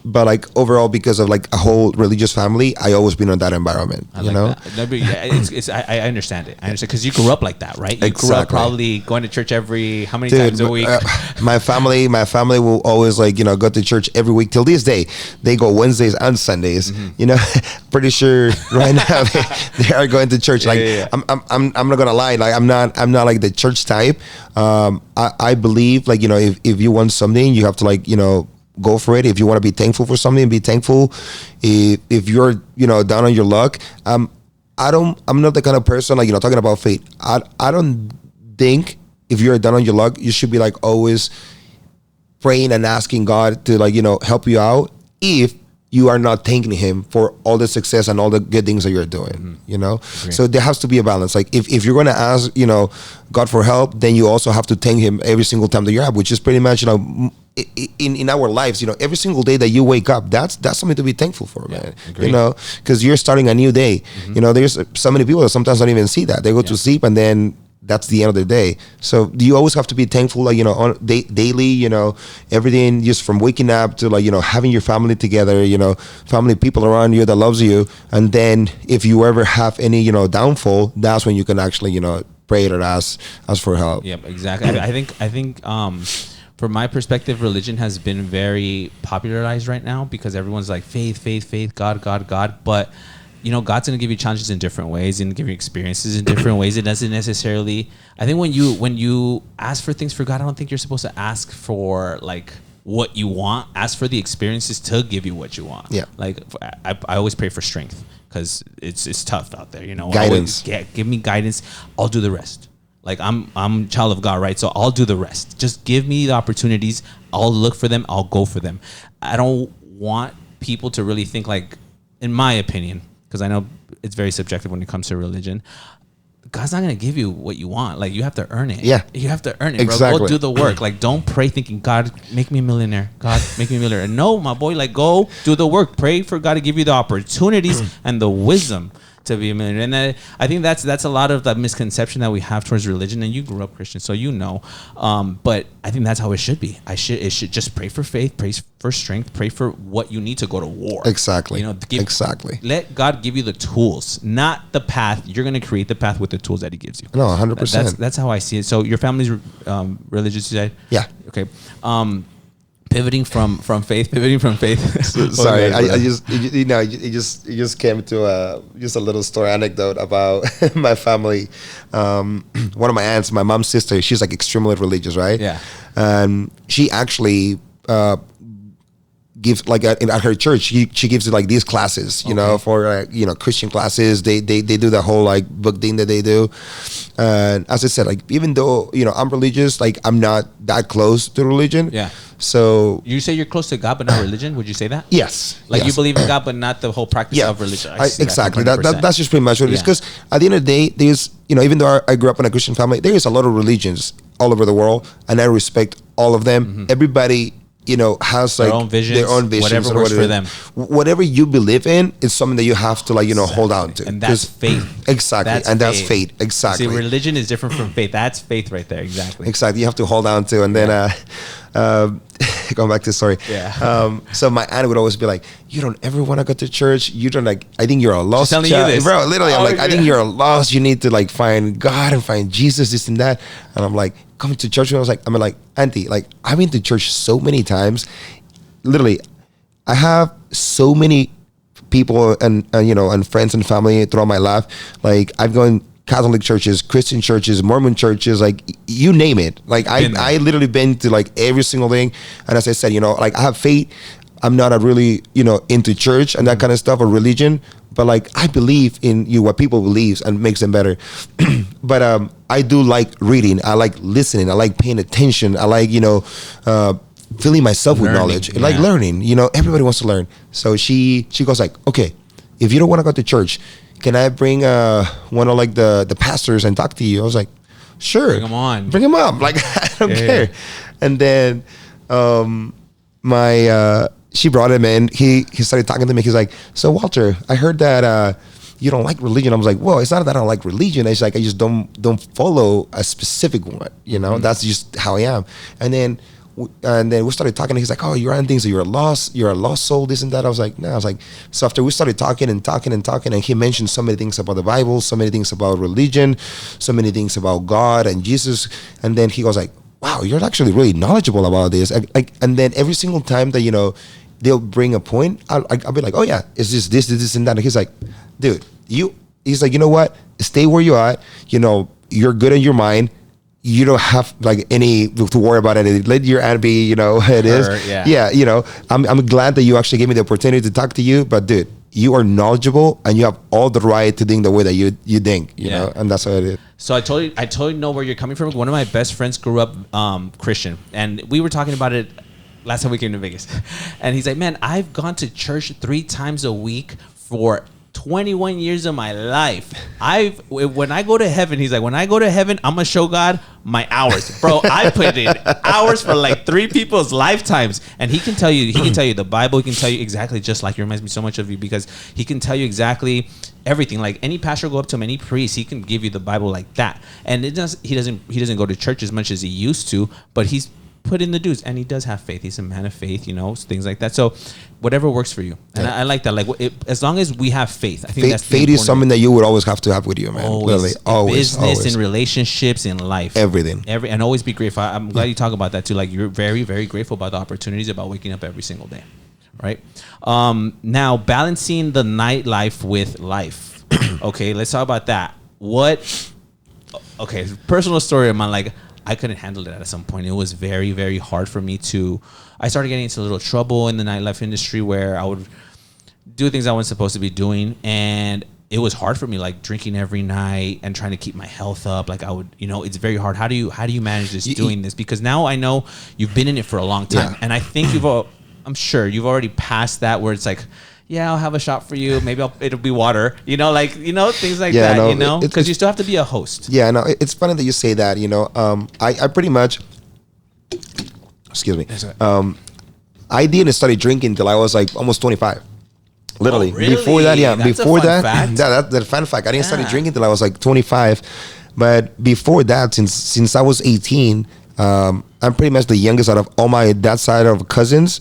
but like overall, because of like a whole religious family, I always been in that environment. That. No, but yeah, I understand it. I understand because you grew up like that, right? You grew up probably going to church how many times a week? My family will always go to church every week till this day. They go Wednesdays and Sundays. Pretty sure right now they are going to church. I'm not gonna lie. Like I'm not like the church type. I believe if you want something, you have to go for it. If you want to be thankful for something, be thankful. If you're down on your luck, I'm not the kind of person talking about faith. I don't think if you're down on your luck, you should be always praying and asking God to help you out if you are not thanking him for all the success and all the good things that you're doing, So there has to be a balance. Like if you're going to ask, God for help, then you also have to thank him every single time that you're up, which is pretty much, in our lives, every single day that you wake up, that's something to be thankful for, man. Because you're starting a new day. There's so many people that sometimes don't even see that. They go to sleep and then that's the end of the day. So you always have to be thankful, on daily, everything, just from waking up to having your family together, family, people around you that loves you. And then if you ever have any, downfall, that's when you can actually, pray or ask for help. Yep, exactly. I think from my perspective, religion has been very popularized right now because everyone's like faith, God. But God's going to give you challenges in different ways and give you experiences in different ways. It doesn't necessarily, I think when you ask for things for God, I don't think you're supposed to ask for what you want. Ask for the experiences to give you what you want. Yeah. I always pray for strength because it's tough out there, Guidance. Give me guidance. I'll do the rest. I'm a child of God, right? So I'll do the rest. Just give me the opportunities. I'll look for them. I'll go for them. I don't want people to really think in my opinion, because I know it's very subjective when it comes to religion, God's not going to give you what you want. You have to earn it. Yeah. You have to earn it, exactly. bro. Go do the work. Don't pray thinking, God, make me a millionaire. God, make me a millionaire. No, my boy, go do the work. Pray for God to give you the opportunities and the wisdom to be a millionaire. And I think that's a lot of the misconception that we have towards religion. And you grew up Christian, so but I think that's how it should be. It should just pray for faith, pray for strength, pray for what you need to go to war. Exactly. Exactly. Let God give you the tools, not the path. You're going to create the path with the tools that he gives you. No, 100%. That's how I see it. So your family's religious, you said? Yeah. Okay. Pivoting from faith. Sorry, I just it just came to just a little story anecdote about my family. One of my aunts, my mom's sister, she's extremely religious, right? Yeah. She actually gives at her church. She gives these classes, for Christian classes. They do the whole book thing that they do. And as I said, even though I'm religious, I'm not that close to religion. Yeah. So you say you're close to God, but not religion. Would you say that? Yes. You believe in God, but not the whole practice of religion. Exactly. That's just pretty much what it is. Because at the end of the day, there's even though I grew up in a Christian family, there is a lot of religions all over the world, and I respect all of them. Mm-hmm. Everybody has their own visions, whatever works for them. Whatever you believe in is something that you have to hold on to, and that's faith. Exactly, that's faith. Exactly. See, religion is different from faith. That's faith right there. Exactly. You have to hold on to, and then going back to the story. Yeah. So my aunt would always be like, "You don't ever want to go to church. You don't I think you're a lost child, you this. Bro. Literally, I'm I think you're a lost. You need to find God and find Jesus, this and that." And I'm like, coming to church, and I'm like, Auntie, I've been to church so many times. Literally, I have so many people and friends and family throughout my life. I've gone Catholic churches, Christian churches, Mormon churches, like you name it. Like I literally been to like every single thing. And as I said, like I have faith. I'm not a really, into church and that kind of stuff or religion, but like I believe in what people believe and makes them better. But I do like reading. I like listening. I like paying attention. I like, filling myself with knowledge. I like learning. Everybody wants to learn. So she goes like, okay, if you don't want to go to church, can I bring one of like the pastors and talk to you? I was like, sure. Bring them on. Bring them up. Like, I don't care. Yeah. And then she brought him in. He started talking to me. He's like, so Walter, I heard that you don't like religion. I was like, well, it's not that I don't like religion. It's like I just don't follow a specific one. That's just how I am. And then we started talking. He's like, oh, you're on things. So you're a lost soul, this and that. I was like, no. I was like, so after we started talking, and he mentioned so many things about the Bible, so many things about religion, so many things about God and Jesus. And then he goes like, wow, you're actually really knowledgeable about this. And then every single time that, they'll bring a point, I'll be like, oh yeah, it's just this and that. And he's like, dude, he's like, you know what? Stay where you are. You're good in your mind. You don't have like any to worry about anything. Let your aunt be, it is. Yeah. I'm glad that you actually gave me the opportunity to talk to you. But dude, you are knowledgeable and you have all the right to think the way that you think, you know, and that's what it is. So I totally know where you're coming from. One of my best friends grew up Christian, and we were talking about it last time we came to Vegas. And he's like, man, I've gone to church 3 times a week for 21 years of my life. When I go to heaven, he's like, when I go to heaven, I'm gonna show God my hours. Bro, I put in hours for like 3 people's lifetimes. And he can tell you the Bible. He can tell you exactly, just like, he reminds me so much of you, because he can tell you exactly everything. Like any pastor go up to him, any priest, he can give you the Bible like that. And he doesn't go to church as much as he used to, but he's put in the dues, and he does have faith. He's a man of faith, things like that. So whatever works for you, and I like that. Like as long as we have faith, I think faith is something that you would always have to have with you, man. Always, business, in relationships, in life, everything. And always be grateful. I'm glad you talk about that too. Like you're very, very grateful about the opportunities, about waking up every single day, right? Now balancing the nightlife with life. Okay, let's talk about that. Personal story of mine, like, I couldn't handle it at some point. It was very, very hard for me I started getting into a little trouble in the nightlife industry, where I would do things I wasn't supposed to be doing. And it was hard for me, like drinking every night and trying to keep my health up. Like I would, it's very hard. How do you manage this, doing this? Because now I know you've been in it for a long time. Yeah. And I think I'm sure you've already passed that, where it's like, yeah, I'll have a shot for you. Maybe it'll be water, things like that, because you still have to be a host. Yeah, no, it's funny that you say that, I pretty much, excuse me, I didn't start drinking until I was like almost 25. Literally. Oh, really? Before that, yeah. That's before that, fact. That's a fun fact. I didn't start drinking until I was like 25. But before that, since I was 18, I'm pretty much the youngest out of all my dad's side of cousins.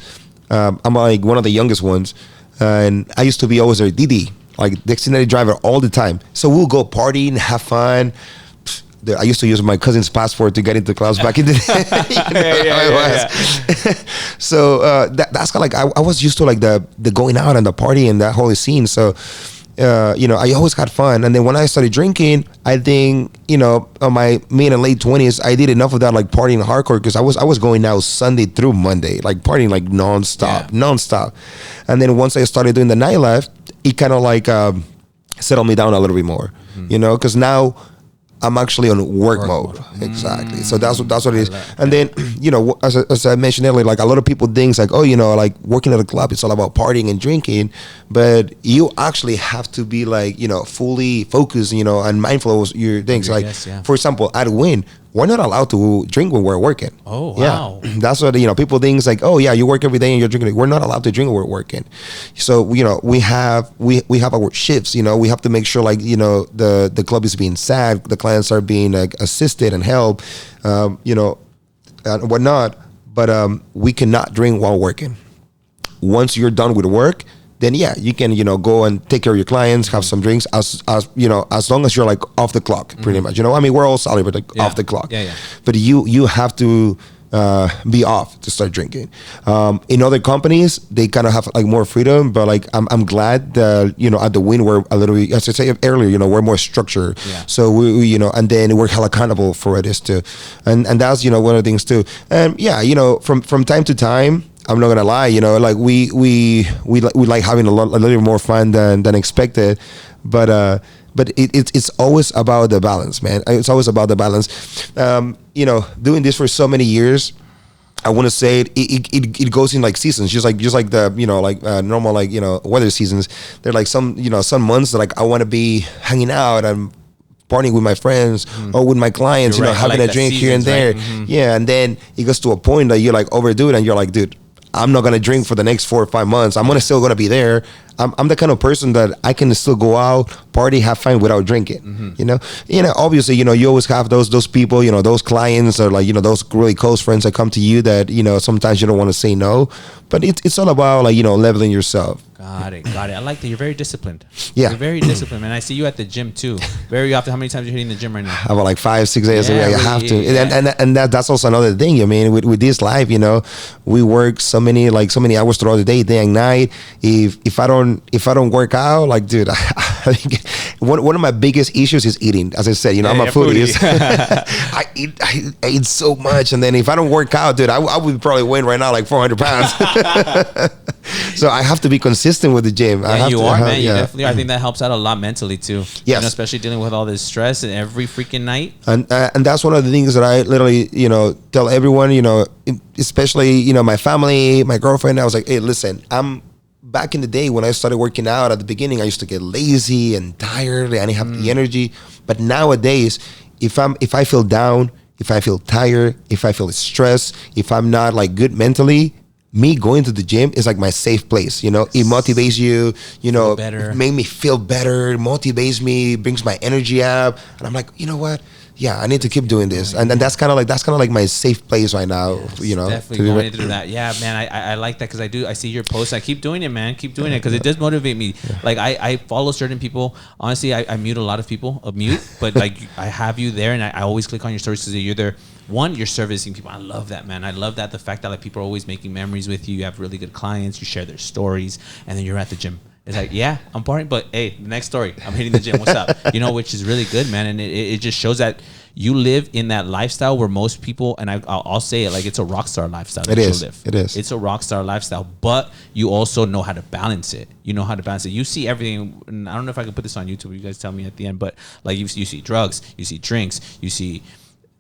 I'm like one of the youngest ones. And I used to be always their Didi, like dictionary driver all the time. So we'll go party and have fun. I used to use my cousin's passport to get into clubs back in the day. So that's kind of like, I was used to like the going out and the party and that whole scene. So, I always had fun. And then when I started drinking, I think, on my mid and late 20s, I did enough of that, like partying hardcore, because I was going out Sunday through Monday, like partying like nonstop. And then once I started doing the nightlife, it kind of like settled me down a little bit more, because now I'm actually on work mode. Exactly. So that's what it is. And then, as I mentioned earlier, like a lot of people think like, like working at a club, it's all about partying and drinking, but you actually have to be like, fully focused, and mindful of your things. Like, for example, at Wynn, we're not allowed to drink when we're working. Oh, wow. Yeah. That's what, people think is like, oh yeah, you work every day and you're drinking. We're not allowed to drink when we're working. So, we have our shifts, we have to make sure like, the club is being sad, the clients are being like assisted and helped, and whatnot. But we cannot drink while working. Once you're done with work, then you can, go and take care of your clients, have some drinks, as long as you're like off the clock, pretty much. We're all solid, but like off the clock. Yeah. But you have to be off to start drinking. In other companies, they kind of have like more freedom, but like I'm glad that, you know, at the Wynn we're a little bit, as I said earlier, you know, we're more structured. Yeah. So we, you know, and then we're held accountable for this too, and that's, you know, one of the things too. And yeah, you know, from time to time, I'm not gonna lie, you know, like we like having a little more fun than expected, but it's always about the balance, man. It's always about the balance. You know, doing this for so many years, I want to say it goes in like seasons, just like the, you know, like normal, like, you know, weather seasons. There are like some, you know, some months that like I want to be hanging out and partying with my friends or with my clients, you're, you know, having like a drink seasons, here and there. Right? Mm-hmm. Yeah, and then it goes to a point that you're like overdo it, and you're like, dude, I'm not gonna drink for the next 4 or 5 months. I'm still gonna be there. I'm the kind of person that I can still go out, party, have fun without drinking. Mm-hmm. You know, obviously, you know, you always have those people, you know, those clients or like, you know, those really close friends that come to you that, you know, sometimes you don't want to say no, but it's all about like, you know, leveling yourself. Got it. I like that. You're very disciplined. Yeah. You're very disciplined, man. I see you at the gym too. Very often. How many times are you hitting the gym right now? About like 5-6 days a week. I have to. Yeah. And that's also another thing. I mean, with this life, you know, we work so many hours throughout the day and night. If I don't work out, like, dude, I think one of my biggest issues is eating. As I said, you know, I'm a foodie. I eat so much, and then if I don't work out, dude, I would probably win right now like 400 pounds. So I have to be consistent with the gym. Yeah, you are, man. You definitely are. I think that helps out a lot mentally too. Yes. You know, especially dealing with all this stress and every freaking night. And that's one of the things that I literally, you know, tell everyone, you know, especially, you know, my family, my girlfriend. I was like, hey, listen, back in the day when I started working out at the beginning, I used to get lazy and tired. I didn't have the energy. But nowadays, if I feel down, if I feel tired, if I feel stressed, if I'm not like good mentally, me going to the gym is like my safe place. You know, it motivates you, you know, it made me feel better, it motivates me, brings my energy up. And I'm like, you know what? Yeah, I need to keep doing this. And that's kind of like my safe place right now, you know. Definitely going through that. Yeah, man, I like that because I see your posts. I keep doing it, man. Keep doing it because it does motivate me. Yeah. Like I follow certain people. Honestly, I mute a lot of people, but like I have you there and I always click on your stories because you're there. One, you're servicing people. I love that, man. I love that. The fact that like people are always making memories with you. You have really good clients. You share their stories. And then you're at the gym. It's like, yeah, I'm partying, but hey, the next story, I'm hitting the gym. What's up? You know, which is really good, man. And it just shows that you live in that lifestyle where most people, and I'll say it, like it's a rock star lifestyle. It is. It's a rock star lifestyle, but you also know how to balance it. You know how to balance it. You see everything. And I don't know if I can put this on YouTube. You guys tell me at the end, but like you see drugs, you see drinks, you see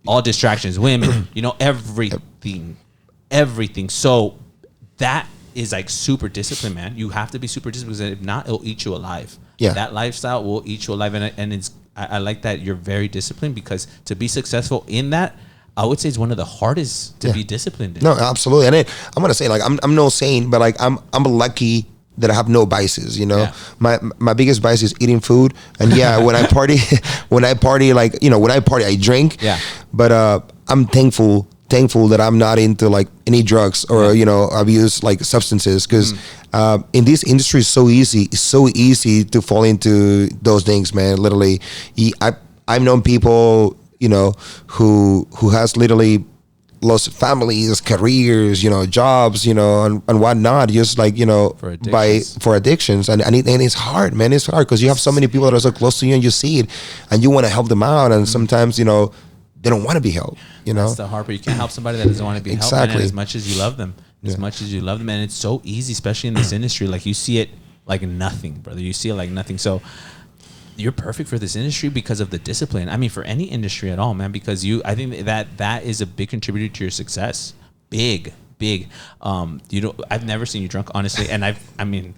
all distractions, women, you know, everything. So that is like super disciplined, man. You have to be super disciplined because if not, it'll eat you alive. Yeah. That lifestyle will eat you alive. And it's, I like that you're very disciplined because to be successful in that, I would say it's one of the hardest to be disciplined in. No, absolutely. And I'm going to say like, I'm no saint, but like I'm lucky that I have no vices, you know. Yeah. My biggest vice is eating food, and when I party, like, you know, when I party, I drink. Yeah. But I'm thankful that I'm not into like any drugs or you know, abuse like substances because in this industry it's so easy to fall into those things, man. Literally, I've known people, you know, who has literally lost families, careers, you know, jobs, you know, and whatnot, just like, you know, for addictions. And it's hard, man. It's hard because you have so many people that are so close to you and you see it and you want to help them out. And sometimes, you know, they don't want to be helped, you know. That's the hard part. You can't help somebody that doesn't want to be helped. And as much as you love them, and it's so easy, especially in this industry. Like you see it like nothing, brother. You see it like nothing. So you're perfect for this industry because of the discipline. I mean, for any industry at all, man, because I think that is a big contributor to your success. Big. You know, I've never seen you drunk, honestly. And I mean,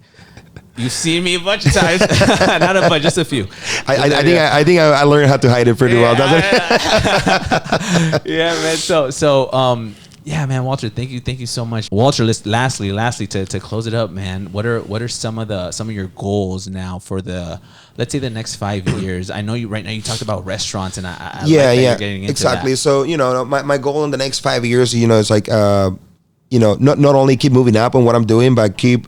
you've seen me a bunch of times. Not a bunch, just a few. I think I learned how to hide it pretty well, doesn't it? Yeah, man. Yeah, man, Walter, thank you so much. Walter, lastly, to close it up, man, what are some of your goals now for let's say the next 5 years? I know right now you talked about restaurants, and I like that you're getting into exactly. That. So, you know, my goal in the next 5 years, you know, is like not only keep moving up on what I'm doing, but keep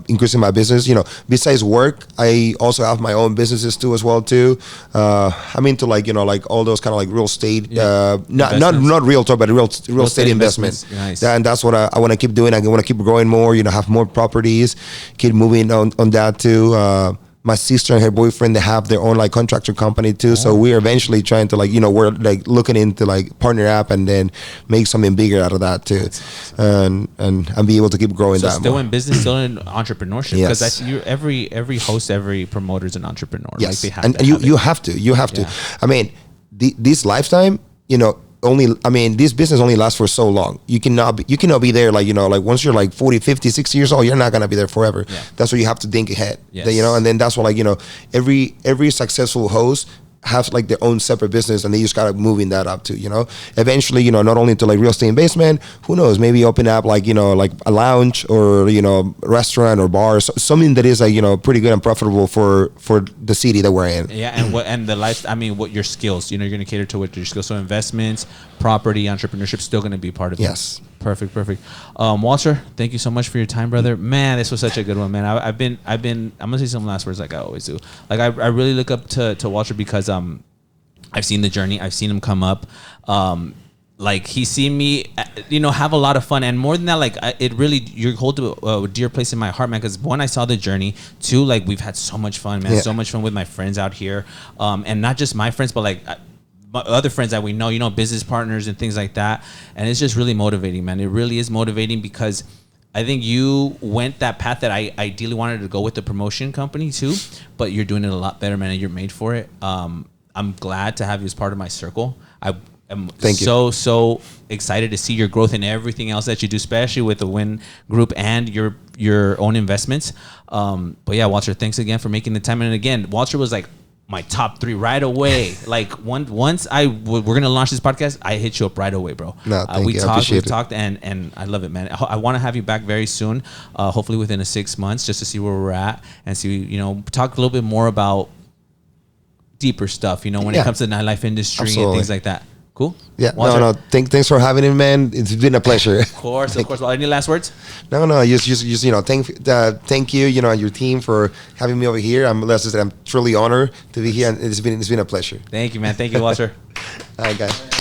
increasing my business. Besides work, I also have my own businesses too as well too. I'm into like all those kind of like real estate, not realtor, but real estate investments. Nice. And that's what I want to keep doing. I want to keep growing more. Have more properties, keep moving on that too. My sister and her boyfriend, they have their own like contractor company too. So we're eventually trying to we're like looking into like partner up and then make something bigger out of that too, and be able to keep growing that. Still more. in business, still in entrepreneurship. Yes. Because every host, every promoter is an entrepreneur. Yes, like they have and you have to. I mean, this lifetime, this business only lasts for so long. You cannot be there once you're like 40, 50, 60 years old, you're not going to be there forever. Yeah. That's why you have to think ahead. Yes. And then that's why every successful host have like their own separate business, and they just gotta moving that up too. Eventually, not only to like real estate investment, who knows, maybe open up like like a lounge or restaurant or bar, something that is like pretty good and profitable for the city that we're in. Yeah, and the life. I mean, what your skills? You're gonna cater to what your skills. So investments, property, entrepreneurship, still gonna be part of it. Yes. Perfect. Walter, thank you so much for your time, brother. Man, this was such a good one, man. I've been. I'm gonna say some last words like I always do. Like I really look up to Walter because I've seen the journey. I've seen him come up. Like he's seen me, have a lot of fun, and more than that, like you hold a dear place in my heart, man. Because one, I saw the journey. Two, like we've had so much fun, man. Yeah. So much fun with my friends out here, and not just my friends, but like. Other friends that we know, business partners and things like that. And it's just really motivating, man. It really is motivating because I think you went that path that I ideally wanted to go with the promotion company too, but you're doing it a lot better, man, and you're made for it. I'm glad to have you as part of my circle. I am so excited to see your growth in everything else that you do, especially with the Wynn Group and your own investments. But yeah, Walter, thanks again for making the time. And again, Walter was like, my top 3 right away. Like once we're gonna launch this podcast, I hit you up right away, bro. No, thank you. We talked, and I love it, man. I want to have you back very soon, hopefully within 6 months, just to see where we're at and see, talk a little bit more about deeper stuff. When it comes to the nightlife industry. Absolutely. And things like that. Cool. Yeah. Walter? No. Thanks for having me, man. It's been a pleasure. Of course. Well, any last words? No. Just thank you, and your team for having me over here. I'm truly honored to be here, and it's been a pleasure. Thank you, man. Thank you, Walter. All right, guys.